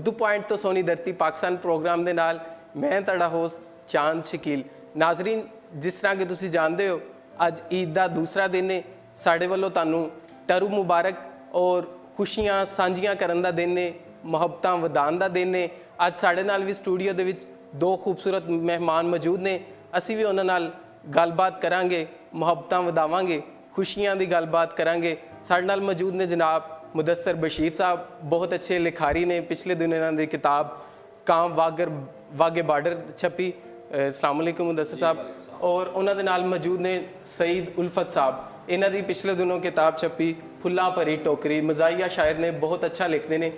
Urdu point ਤੋਂ ਸੋਨੀ ਧਰਤੀ Pakistan programme ਦੇ ਨਾਲ ਮੈਂ ਤੁਹਾਡਾ ਹੋਸਟ ਚਾਂਦ ਸ਼ਕੀਲ। ਨਾਜ਼ਰੀਨ, ਜਿਸ ਤਰ੍ਹਾਂ ਕਿ ਤੁਸੀਂ ਜਾਣਦੇ ਹੋ ਅੱਜ ਈਦ ਦਾ ਦੂਸਰਾ ਦਿਨ ਹੈ। ਸਾਡੇ ਵੱਲੋਂ ਤੁਹਾਨੂੰ ਟਰੂ ਮੁਬਾਰਕ ਔਰ ਖੁਸ਼ੀਆਂ ਸਾਂਝੀਆਂ ਕਰਨ ਦਾ ਦਿਨ ਹੈ, ਮੁਹੱਬਤਾਂ ਵਧਾਉਣ ਦਾ ਦਿਨ ਹੈ। ਅੱਜ ਸਾਡੇ ਨਾਲ ਵੀ ਸਟੂਡੀਓ ਦੇ ਵਿੱਚ ਦੋ ਖੂਬਸੂਰਤ ਮਹਿਮਾਨ ਮੌਜੂਦ ਨੇ। ਅਸੀਂ ਵੀ ਉਹਨਾਂ ਨਾਲ ਗੱਲਬਾਤ ਕਰਾਂਗੇ, ਮੁਹੱਬਤਾਂ ਵਧਾਵਾਂਗੇ, ਖੁਸ਼ੀਆਂ ਦੀ ਗੱਲਬਾਤ ਕਰਾਂਗੇ। ਸਾਡੇ ਨਾਲ ਮੌਜੂਦ ਨੇ ਜਨਾਬ ਮੁਦੱਸਰ ਬਸ਼ੀਰ ਸਾਹਿਬ, ਬਹੁਤ ਅੱਛੇ ਲਿਖਾਰੀ ਨੇ। ਪਿਛਲੇ ਦਿਨ ਇਹਨਾਂ ਦੀ ਕਿਤਾਬ ਕਾਮ ਵਾਗੇ ਬਾਰਡਰ ਛਪੀ। अस्सलाम वालेकुम मुदस्सिर साहब। और उन्होंने नाल मौजूद ने सईद उल्फत साहब, इन्हों की पिछले दिनों किताब छपी फुल्लां भरी टोकरी। मज़ाहिया शायर ने, बहुत अच्छा लिखते हैं।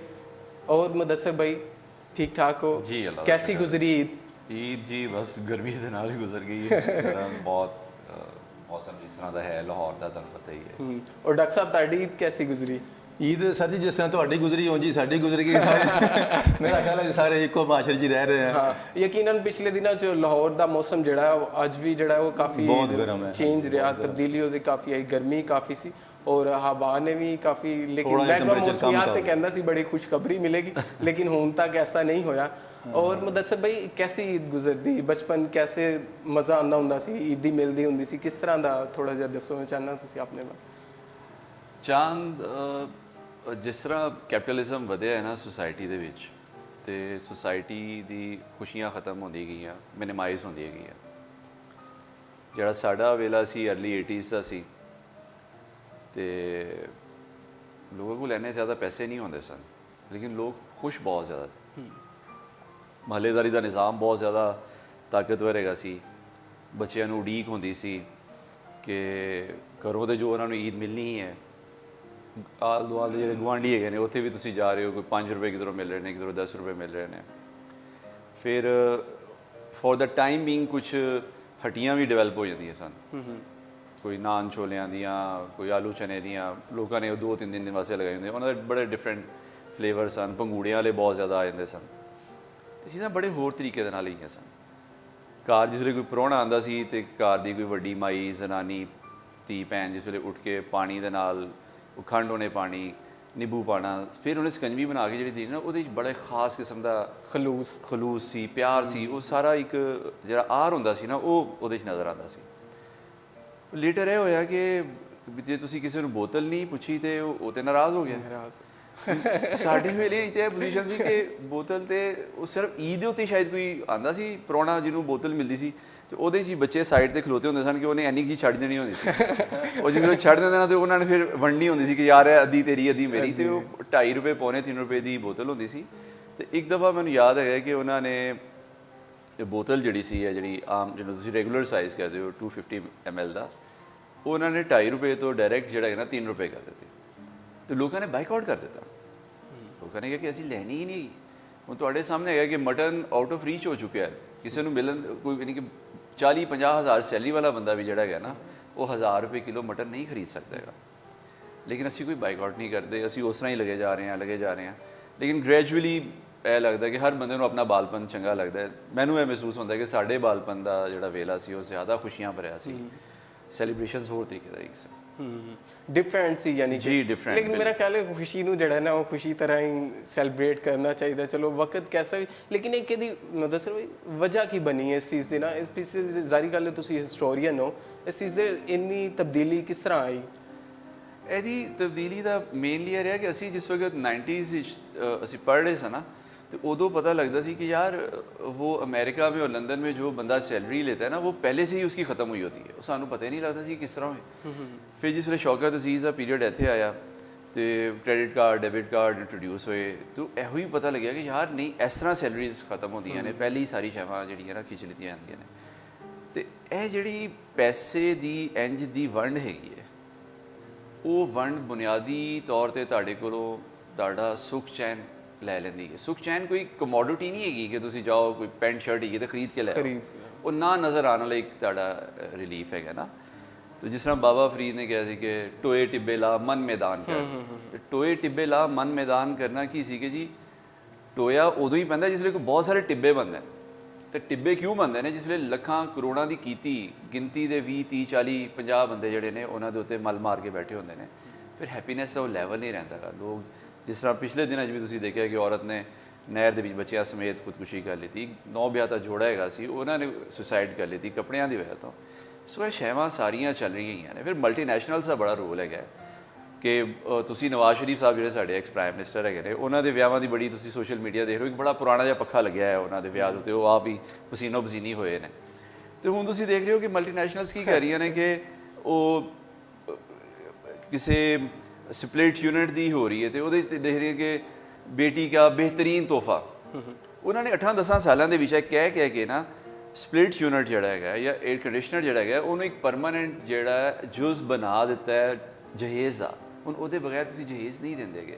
और मुदस्सिर भाई ठीक ठाक हो जी? कैसी गुजरी ईद? ईद जी बस गर्मी के नाल ही गुजर गई है। बहुत मौसम जिस तरह का है लाहौर का, तुहानूं पता ही है। और डॉक्टर साहब तुहाडी ईद कैसी गुजरी? ईद सर जी जिस तरह ਤੁਹਾਡੀ ਗੁਜ਼ਰੀ ਉਂਝ ਹੀ ਸਾਡੀ ਗੁਜ਼ਰ ਗਈ। ਮੇਰਾ ਖਿਆਲ ਹੈ ਸਾਰੇ ਇੱਕੋ ਮਾਸ਼ਰੇ 'ਚ ਹੀ ਰਹਿ ਰਹੇ ਹਾਂ। ਯਕੀਨਨ ਪਿਛਲੇ ਦਿਨਾਂ 'ਚ ਲਾਹੌਰ ਦਾ ਮੌਸਮ ਜਿਹੜਾ ਹੈ ਅੱਜ ਵੀ ਜਿਹੜਾ ਉਹ ਕਾਫੀ ਬਹੁਤ ਗਰਮ ਹੈ, ਚੇਂਜ ਰਿਹਾ, ਤਬਦੀਲੀ ਉਹਦੀ ਕਾਫੀ ਆਈ। ਗਰਮੀ ਕਾਫੀ ਸੀ ਔਰ ਹਵਾ ਨੇ ਵੀ ਕਾਫੀ, ਲੇਕਿਨ ਮਹਿਕਮਾ ਮੌਸਮੀਆਤ ਤੇ ਕਹਿੰਦਾ ਸੀ ਬੜੀ ਖੁਸ਼ਖਬਰੀ ਮਿਲੇਗੀ, लेकिन ਹੁਣ तक ऐसा नहीं ਹੋਇਆ। और मुदस्सिर भाई कैसी ईद गुजरती? बचपन कैसे मज़ा आंदा ਹੁੰਦਾ ਸੀ? ਈਦੀ ਮਿਲਦੀ ਹੁੰਦੀ ਸੀ ਕਿਸ ਤਰ੍ਹਾਂ ਦਾ? ਥੋੜਾ ਜਿਹਾ ਦੱਸੋ, ਮੈਂ ਚਾਹੁੰਦਾ ਤੁਸੀਂ ਆਪਣੇ ਬਾਰੇ। ਚਾਂਦ, ਜਿਸ ਤਰ੍ਹਾਂ ਕੈਪੀਟਲਿਜ਼ਮ ਵਧਿਆ ਹੈ ਨਾ ਸੋਸਾਇਟੀ ਦੇ ਵਿੱਚ, ਤੇ ਸੋਸਾਇਟੀ ਦੀ ਖੁਸ਼ੀਆਂ ਖਤਮ ਹੁੰਦੀ ਗਈਆਂ, ਮਿਨੀਮਾਈਜ਼ ਹੁੰਦੀਆਂ ਗਈਆਂ। ਜਿਹੜਾ ਸਾਡਾ ਵੇਲਾ ਸੀ ਅਰਲੀ 80s ਦਾ ਸੀ, ਤੇ ਲੋਕਾਂ ਕੋਲ ਇੰਨੇ ਜ਼ਿਆਦਾ ਪੈਸੇ ਨਹੀਂ ਹੁੰਦੇ ਸਨ, ਲੇਕਿਨ ਲੋਕ ਖੁਸ਼ ਬਹੁਤ ਜ਼ਿਆਦਾ ਸੀ। ਮਹੱਲੇਦਾਰੀ ਦਾ ਨਿਜ਼ਾਮ ਬਹੁਤ ਜ਼ਿਆਦਾ ਤਾਕਤਵਰ ਹੈਗਾ ਸੀ। ਬੱਚਿਆਂ ਨੂੰ ਉਡੀਕ ਹੁੰਦੀ ਸੀ ਕਿ ਘਰੋਂ ਦੇ ਜੋ ਉਹਨਾਂ ਨੂੰ ਈਦ ਮਿਲਣੀ ਹੀ ਹੈ। ਆਲ ਦੁਆਲ ਦੇ ਜਿਹੜੇ ਗੁਆਂਢੀ ਹੈਗੇ ਨੇ ਉੱਥੇ ਵੀ ਤੁਸੀਂ ਜਾ ਰਹੇ ਹੋ, ਕੋਈ 5 ਰੁਪਏ ਕਿਧਰੋਂ ਮਿਲ ਰਹੇ ਨੇ, ਕਿਧਰੋਂ 10 ਰੁਪਏ ਮਿਲ ਰਹੇ ਨੇ। ਫਿਰ ਫॉर द ਟਾਈਮ ਬੀਇੰਗ ਕੁਛ ਹੱਟੀਆਂ ਵੀ ਡਿਵੈਲਪ ਹੋ ਜਾਂਦੀਆਂ ਸਨ, ਕੋਈ ਨਾਨ ਛੋਲਿਆਂ ਦੀਆਂ, ਕੋਈ ਆਲੂ ਚਨੇ ਦੀਆਂ। ਲੋਕਾਂ ਨੇ ਉਹ 2-3 ਦਿਨ ਵਾਸਤੇ ਲਗਾਏ ਹੁੰਦੇ, ਉਹਨਾਂ ਦੇ ਬੜੇ ਡਿਫਰੈਂਟ ਫਲੇਵਰ ਸਨ। ਭੰਗੂੜਿਆਂ ਵਾਲੇ ਬਹੁਤ ਜ਼ਿਆਦਾ ਆ ਜਾਂਦੇ ਸਨ, ਤੇ ਚੀਜ਼ਾਂ ਬੜੇ ਹੋਰ ਤਰੀਕੇ ਦੇ ਨਾਲ ਲਈਆਂ ਸਨ। ਘਰ ਜਿਸ ਵੇਲੇ ਕੋਈ ਪ੍ਰਾਹੁਣਾ ਆਉਂਦਾ ਸੀ ਤੇ ਘਰ ਦੀ ਕੋਈ ਵੱਡੀ ਮਾਈ, ਜ਼ਨਾਨੀ, ਧੀ ਭੈਣ ਜਿਸ ਵੇਲੇ ਉੱਠ ਕੇ ਪਾਣੀ ਦੇ ਨਾਲ ਖੰਡ ਉਹਨੇ ਪਾਣੀ, ਨਿੰਬੂ ਪਾਣਾ, ਫਿਰ ਉਹਨੇ ਸਕੰਜਵੀ ਬਣਾ ਕੇ ਜਿਹੜੀ ਦੇਣੀ ਨਾ, ਉਹਦੇ 'ਚ ਬੜਾ ਖਾਸ ਕਿਸਮ ਦਾ ਖਲੂਸ ਸੀ, ਪਿਆਰ ਸੀ। ਉਹ ਸਾਰਾ ਇੱਕ ਜਿਹੜਾ ਆਰ ਹੁੰਦਾ ਸੀ ਨਾ, ਉਹ ਉਹਦੇ 'ਚ ਨਜ਼ਰ ਆਉਂਦਾ ਸੀ। ਲੇਟਰ ਇਹ ਹੋਇਆ ਕਿ ਜੇ ਤੁਸੀਂ ਕਿਸੇ ਨੂੰ ਬੋਤਲ ਨਹੀਂ ਪੁੱਛੀ ਤੇ ਉਹ ਤੇ ਨਾਰਾਜ਼ ਹੋ ਗਿਆ। ਸਾਡੇ ਵੇਲੇ ਇੱਥੇ ਇਹ ਪੋਜੀਸ਼ਨ ਸੀ ਕਿ ਬੋਤਲ ਤੇ ਉਹ ਸਿਰਫ ਈਦ ਦੇ ਉੱਤੇ ਸ਼ਾਇਦ ਕੋਈ ਆਉਂਦਾ ਸੀ ਪ੍ਰਾਹੁਣਾ ਜਿਹਨੂੰ ਬੋਤਲ ਮਿਲਦੀ ਸੀ, ਤੇ ਉਹਦੇ 'ਚ ਹੀ ਬੱਚੇ ਸਾਈਡ 'ਤੇ ਖਲੋਤੇ ਹੁੰਦੇ ਸਨ ਕਿ ਉਹਨੇ ਇੰਨੀ ਚੀਜ਼ ਛੱਡ ਦੇਣੀ ਹੁੰਦੀ ਸੀ। ਉਹ ਜਦੋਂ ਛੱਡ ਦਿੰਦੇ ਨਾ, ਤੇ ਉਹਨਾਂ ਨੇ ਫਿਰ ਵੰਡਣੀ ਹੁੰਦੀ ਸੀ ਕਿ ਯਾਰ ਇਹ ਅੱਧੀ ਤੇਰੀ ਅੱਧੀ ਮੇਰੀ। ਤੇ ਉਹ 2.5 ਰੁਪਏ ਪੌਣੇ 3 ਰੁਪਏ ਦੀ ਬੋਤਲ ਹੁੰਦੀ ਸੀ। ਤੇ ਇੱਕ ਦਫਾ ਮੈਨੂੰ ਯਾਦ ਹੈਗਾ ਕਿ ਉਹਨਾਂ ਨੇ ਇਹ ਬੋਤਲ ਜਿਹੜੀ ਸੀ, ਹੈ ਜਿਹੜੀ ਆਮ ਜਿਹਨੂੰ ਤੁਸੀਂ ਰੈਗੂਲਰ ਸਾਈਜ਼ ਕਹਿੰਦੇ ਹੋ 250 ml ਦਾ, ਉਹਨਾਂ ਨੇ 2.5 ਰੁਪਏ ਤੋਂ ਡਾਇਰੈਕਟ ਜਿਹੜਾ ਹੈ ਨਾ 3 ਰੁਪਏ ਕਰ ਦਿੱਤੇ। ਤੇ ਲੋਕਾਂ ਨੇ ਬਾਈਕਾਟ ਕਰ ਦਿੱਤਾ। ਲੋਕਾਂ ਨੇ ਕਿਹਾ ਕਿ ਅਸੀਂ ਲੈਣੀ ਹੀ ਨਹੀਂ। ਹੁਣ ਤੁਹਾਡੇ ਸਾਹਮਣੇ ਹੈਗਾ ਕਿ ਮਟਨ ਆਊਟ ਆਫ ਰੀਚ ਹੋ ਚੁੱਕਿਆ ਹੈ। ਕਿਸੇ ਨੂੰ ਮਿਲਣ ਕੋਈ ਯਾਨੀ ਕਿ 40-50 ਹਜ਼ਾਰ ਸੈਲਰੀ ਵਾਲਾ ਬੰਦਾ ਵੀ ਜਿਹੜਾ ਹੈਗਾ ਨਾ, ਉਹ 1000 ਰੁਪਏ ਕਿਲੋ ਮਟਨ ਨਹੀਂ ਖਰੀਦ ਸਕਦਾ ਹੈਗਾ। ਲੇਕਿਨ ਅਸੀਂ ਕੋਈ ਬਾਈਕਾਟ ਨਹੀਂ ਕਰਦੇ, ਅਸੀਂ ਉਸ ਤਰ੍ਹਾਂ ਹੀ ਲੱਗੇ ਜਾ ਰਹੇ ਹਾਂ। ਲੇਕਿਨ ਗ੍ਰੈਜੂਅਲੀ ਇਹ ਲੱਗਦਾ ਕਿ ਹਰ ਬੰਦੇ ਨੂੰ ਆਪਣਾ ਬਾਲਪਨ ਚੰਗਾ ਲੱਗਦਾ ਹੈ। ਮੈਨੂੰ ਇਹ ਮਹਿਸੂਸ ਹੁੰਦਾ ਕਿ ਸਾਡੇ ਬਾਲਪਨ ਦਾ ਜਿਹੜਾ ਵੇਲਾ ਸੀ ਉਹ ਜ਼ਿਆਦਾ ਖੁਸ਼ੀਆਂ ਭਰਿਆ ਸੀ। ਸੈਲੀਬ੍ਰੇਸ਼ਨਸ ਹੋਰ ਤਰੀਕੇ ਦਾ ਇੱਕ ਸੀ, डिफरेंट सी, यानी जी डिफरेंट। लेकिन मेरा ख्याल है खुशी ਨੂੰ ਜਿਹੜਾ ਨਾ ਉਹ ਖੁਸ਼ੀ ਤਰ੍ਹਾਂ ਹੀ ਸੈਲੀਬ੍ਰੇਟ ਕਰਨਾ ਚਾਹੀਦਾ। ਚਲੋ ਵਕਤ कैसा भी, लेकिन एक ਇਹਦੀ ਮੁਦੱਸਰ ਭਾਈ ਵਜ੍ਹਾ ਕੀ ਬਣੀ ਹੈ ਇਸ ਚੀਜ਼ ਦੀ? ਨਾ ਇਸ ਪਿੱਛੇ ਜ਼ਾਰੀ ਗੱਲ ਹੈ, ਤੁਸੀਂ ਹਿਸਟੋਰੀਅਨ ਹੋ, ਇਸ ਚੀਜ਼ ਦੇ ਇੰਨੀ ਤਬਦੀਲੀ ਕਿਸ ਤਰ੍ਹਾਂ ਆਈ? ਇਹਦੀ ਤਬਦੀਲੀ ਦਾ ਮੇਨਲੀ ਇਹ ਰਿਹਾ ਕਿ ਅਸੀਂ ਜਿਸ ਵਕਤ 90s ਵਿੱਚ ਅਸੀਂ ਪੜ੍ਹ ਰਹੇ ਸਾਂ ਨਾ, तो उदो पता लगता सी कि यार वो अमेरिका में और लंदन में जो बंदा सैलरी लेता है ना, वो पहले से ही उसकी ख़त्म हुई होती है। सानू पता ही नहीं लगता सी किस तरह होए। फिर जिस वे शौकत अजीज़ का पीरियड इत्थे आया तो credit card debit card introduce होए, तो इहो ही पता लग्या कि यार नहीं इस तरह सैलरीज खत्म होंदियां ने, पहले ही सारी शैवां जिहड़ियां ना खिच लित्तियां जांदियां ने। तो यह जिहड़ी पैसे दी इंज दी वंड हैगी है, वो वंड बुनियादी तौर पर तुहाडे कोलों तुहाडा सुख चैन लै लैंदी है। सुख चैन कोई कमोडिटी नहीं हैगी कि तुसीं जाओ कोई पैंट शर्ट हैगी तो खरीद के लै आओ, वो ना नज़र आने वाला एक तुहाडा रिलीफ है ना। तो जिस तरह बाबा फरीद ने कहा कि टोए टिब्बे ला मन मैदान कर, तो टोए टिब्बे ला मन मैदान करना की सी कि जी टोया उदों ही पैंदा जिसले कोई बहुत सारे टिब्बे बनते हैं। तो टिब्बे क्यों बनते हैं? जिसले लखां करोड़ां की कीती गिनती के 20 30 40 50 बंदे जिहड़े ने उन्हां दे उत्ते मल मार के बैठे होंदे ने, फिर हैप्पीनैस का वो लैवल नहीं रहिंदा। लोग जिस तरह पिछले दिनों भी तुसीं देखिया कि औरत ने ਨਹਿਰ ਦੇ ਵਿੱਚ ਬੱਚਿਆਂ ਸਮੇਤ ਖੁਦਕੁਸ਼ੀ ਕਰ ਲਈ। 9 ਵਿਆਹ ਦਾ ਜੋੜਾ ਹੈਗਾ ਸੀ, ਉਹਨਾਂ ਨੇ ਸੁਸਾਈਡ ਕਰ ਲਈ ਕੱਪੜਿਆਂ ਦੀ ਵਜ੍ਹਾ ਤੋਂ। ਸੋ ਇਹ ਸ਼ੈਵਾਂ ਸਾਰੀਆਂ ਚੱਲ ਰਹੀਆਂ ਨੇ। ਫਿਰ ਮਲਟੀਨੈਸ਼ਨਲਸ ਦਾ ਬੜਾ ਰੋਲ ਹੈਗਾ ਕਿ ਤੁਸੀਂ ਨਵਾਜ਼ ਸ਼ਰੀਫ ਸਾਹਿਬ ਜਿਹੜੇ ਸਾਡੇ ਐਕਸ ਪ੍ਰਾਈਮ ਮਿਨਿਸਟਰ ਹੈਗੇ ਨੇ, ਉਹਨਾਂ ਦੇ ਵਿਆਹਾਂ ਦੀ ਬੜੀ ਤੁਸੀਂ ਸੋਸ਼ਲ ਮੀਡੀਆ ਦੇਖ ਰਹੇ ਹੋ, ਇੱਕ ਬੜਾ ਪੁਰਾਣਾ ਜਿਹਾ ਪੱਖਾ ਲੱਗਿਆ ਹੈ ਉਹਨਾਂ ਦੇ ਵਿਆਹ ਦੇ ਉੱਤੇ, ਉਹ ਆਪ ਹੀ ਪਸੀਨੋ ਪਸੀਨੀ ਹੋਏ ਨੇ। ਤੇ ਹੁਣ ਤੁਸੀਂ ਦੇਖ ਰਹੇ ਹੋ ਕਿ ਮਲਟੀਨੈਸ਼ਨਲਸ ਕੀ ਕਰ ਰਹੀਆਂ ਨੇ ਕਿ ਉਹ ਕਿਸੇ ਸਪਲਿਟ ਯੂਨਿਟ ਦੀ ਹੋ ਰਹੀ ਹੈ ਤੇ ਉਹਦੇ 'ਚ ਦੇਖ ਰਹੇ ਕਿ ਬੇਟੀ ਦਾ ਬਿਹਤਰੀਨ ਤੋਹਫਾ। ਉਹਨਾਂ ਨੇ 8-10 ਸਾਲਾਂ ਦੇ ਵਿੱਚ ਕਹਿ ਕੇ ਨਾ ਸਪਲਿਟ ਯੂਨਿਟ ਜਿਹੜਾ ਹੈਗਾ ਜਾਂ 에ਅਰ ਕੰਡੀਸ਼ਨਰ ਜਿਹੜਾ ਹੈਗਾ ਉਹਨੂੰ ਇੱਕ ਪਰਮਾਨੈਂਟ ਜਿਹੜਾ ਜੁਜ਼ ਬਣਾ ਦਿੱਤਾ ਹੈ ਜਹੇਜ਼ ਦਾ। ਹੁਣ ਉਹਦੇ ਬਗੈਰ ਤੁਸੀਂ ਜਹੇਜ਼ ਨਹੀਂ ਦਿੰਦੇਗੇ।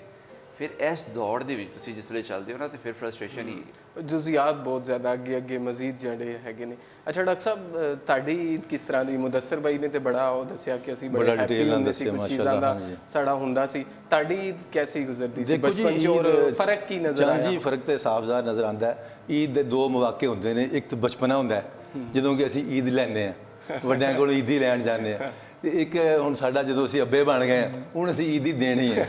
ਫਿਰ ਇਸ ਦੌੜ ਦੇ ਵਿੱਚ ਤੁਸੀਂ ਜਿਸ ਵੇਲੇ ਚੱਲਦੇ ਹੋ ਨਾ ਤੇ ਫਿਰ ਫਰਸਟ੍ਰੇਸ਼ਨ ਹੀ ਜੁਜ਼ੀਆਤ ਬਹੁਤ ਜ਼ਿਆਦਾ ਅੱਗੇ ਮਜ਼ੀਦ ਜਿਹੜੇ ਹੈਗੇ ਨੇ। ਅੱਛਾ ਡਾਕਟਰ ਸਾਹਿਬ, ਤੁਹਾਡੀ ਕਿਸ ਤਰ੍ਹਾਂ ਦੀ? ਮੁਦੱਸਰ ਬਾਈ ਨੇ ਤੇ ਬੜਾ ਉਹ ਦੱਸਿਆ ਕਿ ਅਸੀਂ ਬੜੇ ਹੈਪੀ ਹੁੰਦੇ ਸੀ, ਕੁਝ ਚੀਜ਼ਾਂ ਦਾ ਸਾਡਾ ਹੁੰਦਾ ਸੀ। ਤੁਹਾਡੀ ਕੈਸੀ ਗੁਜ਼ਰਦੀ ਸੀ ਬਚਪਨ 'ਚ ਔਰ ਫਰਕ ਕੀ ਨਜ਼ਰ ਆਇਆ? ਜੀ ਫਰਕ ਤੇ ਸਾਫ਼-ਜ਼ਾਹਰ ਨਜ਼ਰ ਆਉਂਦਾ ਹੈ। ਈਦ ਦੇ 2 ਮੌਕੇ ਹੁੰਦੇ ਨੇ, ਇੱਕ ਤਾਂ ਬਚਪਨਾ ਹੁੰਦਾ ਜਦੋਂ ਕਿ ਅਸੀਂ ਈਦ ਲੈਂਦੇ ਹਾਂ, ਵੱਡਿਆਂ ਕੋਲ ਈਦੀ ਲੈਣ ਜਾਂਦੇ ਹਾਂ, ਤੇ ਇੱਕ ਹੁਣ ਸਾਡਾ ਜਦੋਂ ਅਸੀਂ ਅੱਬੇ ਬਣ ਗਏ ਹੁਣ ਅਸੀਂ ਈਦੀ ਦੇਣੀ ਹੈ।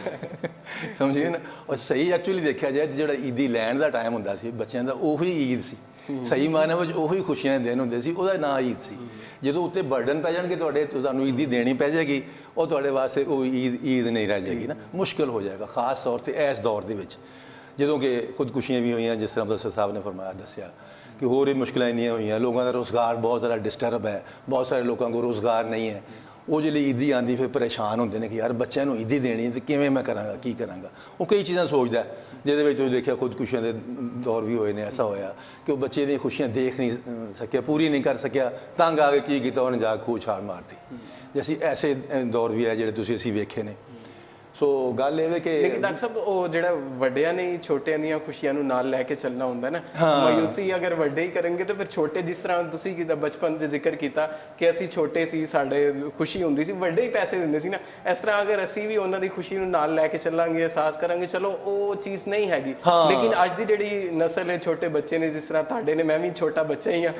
ਸਮਝੀਏ ਨਾ? ਔਰ ਸਹੀ ਐਕਚੁਅਲੀ ਦੇਖਿਆ ਜਾਏ ਜਿਹੜਾ ਈਦੀ ਲੈਣ ਦਾ ਟਾਈਮ ਹੁੰਦਾ ਸੀ ਬੱਚਿਆਂ ਦਾ, ਉਹੀ ਈਦ ਸੀ। ਸਹੀ ਮਾਇਨੇ ਵਿੱਚ ਉਹੀ ਖੁਸ਼ੀਆਂ ਦੇ ਦਿਨ ਹੁੰਦੇ ਸੀ, ਉਹਦਾ ਨਾਂ ਈਦ ਸੀ। ਜਦੋਂ ਉੱਤੇ ਬਰਡਨ ਪੈ ਜਾਣਗੇ ਤੁਹਾਡੇ, ਤੁਹਾਨੂੰ ਈਦੀ ਦੇਣੀ ਪੈ ਜਾਏਗੀ, ਉਹ ਤੁਹਾਡੇ ਵਾਸਤੇ ਉਹ ਈਦ ਨਹੀਂ ਰਹਿ ਜਾਏਗੀ ਨਾ, ਮੁਸ਼ਕਿਲ ਹੋ ਜਾਏਗਾ। ਖਾਸ ਤੌਰ 'ਤੇ ਇਸ ਦੌਰ ਦੇ ਵਿੱਚ ਜਦੋਂ ਕਿ ਖੁਦਕੁਸ਼ੀਆਂ ਵੀ ਹੋਈਆਂ, ਜਿਸ ਤਰ੍ਹਾਂ ਮੁਦੱਸਰ ਸਾਹਿਬ ਨੇ ਫਰਮਾਇਆ ਦੱਸਿਆ ਕਿ ਹੋਰ ਵੀ ਮੁਸ਼ਕਿਲਾਂ ਇੰਨੀਆਂ ਹੋਈਆਂ, ਲੋਕਾਂ ਦਾ ਰੁਜ਼ਗਾਰ ਬਹੁਤ ਜ਼ਿਆਦਾ ਡਿਸਟਰਬ ਹੈ, ਬਹੁਤ ਸਾਰੇ ਲੋਕਾਂ ਕੋਲ ਰੁਜ਼ਗਾਰ ਨਹੀਂ ਹੈ। ਉਹ ਜਿਹੜੀ ਈਦੀ ਆਉਂਦੀ ਫਿਰ ਪਰੇਸ਼ਾਨ ਹੁੰਦੇ ਨੇ ਕਿ ਯਾਰ ਬੱਚਿਆਂ ਨੂੰ ਈਦੀ ਦੇਣੀ ਤੇ ਕਿਵੇਂ ਮੈਂ ਕਰਾਂਗਾ, ਕੀ ਕਰਾਂਗਾ। ਉਹ ਕਈ ਚੀਜ਼ਾਂ ਸੋਚਦਾ, ਜਿਹਦੇ ਵਿੱਚ ਉਹ ਦੇਖਿਆ ਖੁਦਕੁਸ਼ੀਆਂ ਦੇ ਦੌਰ ਵੀ ਹੋਏ ਨੇ। ਐਸਾ ਹੋਇਆ ਕਿ ਉਹ ਬੱਚੇ ਦੀਆਂ ਖੁਸ਼ੀਆਂ ਦੇਖ ਨਹੀਂ ਸਕਿਆ, ਪੂਰੀ ਨਹੀਂ ਕਰ ਸਕਿਆ, ਤੰਗ ਆ ਕੇ ਕੀ ਕੀਤਾ, ਉਹਨੇ ਜਾ ਕੇ ਖੂਹ ਛਾਲ ਮਾਰਤੀ। ਜੇ ਅਸੀਂ ਐਸੇ ਦੌਰ ਵੀ ਹੈ ਜਿਹੜੇ ਅਸੀਂ ਵੇਖੇ ਨੇ। ਸੋ ਗੱਲ ਇਹ ਹੈ ਕਿ ਲੇਕਿਨ ਡਾਕਟਰ ਸਾਹਿਬ ਉਹ ਜਿਹੜਾ ਵੱਡਿਆਂ ਨੇ ਛੋਟਿਆਂ ਦੀਆਂ ਖੁਸ਼ੀਆਂ ਨੂੰ ਨਾਲ ਲੈ ਕੇ ਚੱਲਣਾ ਹੁੰਦਾ ਨਾ, ਮਾਯੂਸੀ ਅਗਰ ਵੱਡੇ ਹੀ ਕਰਨਗੇ ਤਾਂ ਫਿਰ ਛੋਟੇ, ਜਿਸ ਤਰ੍ਹਾਂ ਤੁਸੀਂ ਕੀਤਾ ਬਚਪਨ ਦੇ ਜ਼ਿਕਰ ਕੀਤਾ ਕਿ ਅਸੀਂ ਛੋਟੇ ਸੀ, ਸਾਡੇ ਖੁਸ਼ੀ ਹੁੰਦੀ ਸੀ, ਵੱਡੇ ਹੀ ਪੈਸੇ ਦਿੰਦੇ ਸੀ ਨਾ, ਇਸ ਤਰ੍ਹਾਂ ਅਗਰ ਅਸੀਂ ਵੀ ਉਹਨਾਂ ਦੀ ਖੁਸ਼ੀ ਨੂੰ ਨਾਲ ਲੈ ਕੇ ਚੱਲਾਂਗੇ, ਅਹਿਸਾਸ ਕਰਾਂਗੇ, ਚਲੋ ਉਹ ਚੀਜ਼ ਨਹੀਂ ਹੈਗੀ। ਲੇਕਿਨ ਅੱਜ ਦੀ ਜਿਹੜੀ ਨਸਲ ਹੈ, ਛੋਟੇ ਬੱਚੇ ਨੇ, ਜਿਸ ਤਰ੍ਹਾਂ ਤੁਹਾਡੇ ਨੇ, ਮੈਂ ਵੀ ਛੋਟਾ ਬੱਚਾ ਹੀ ਹਾਂ,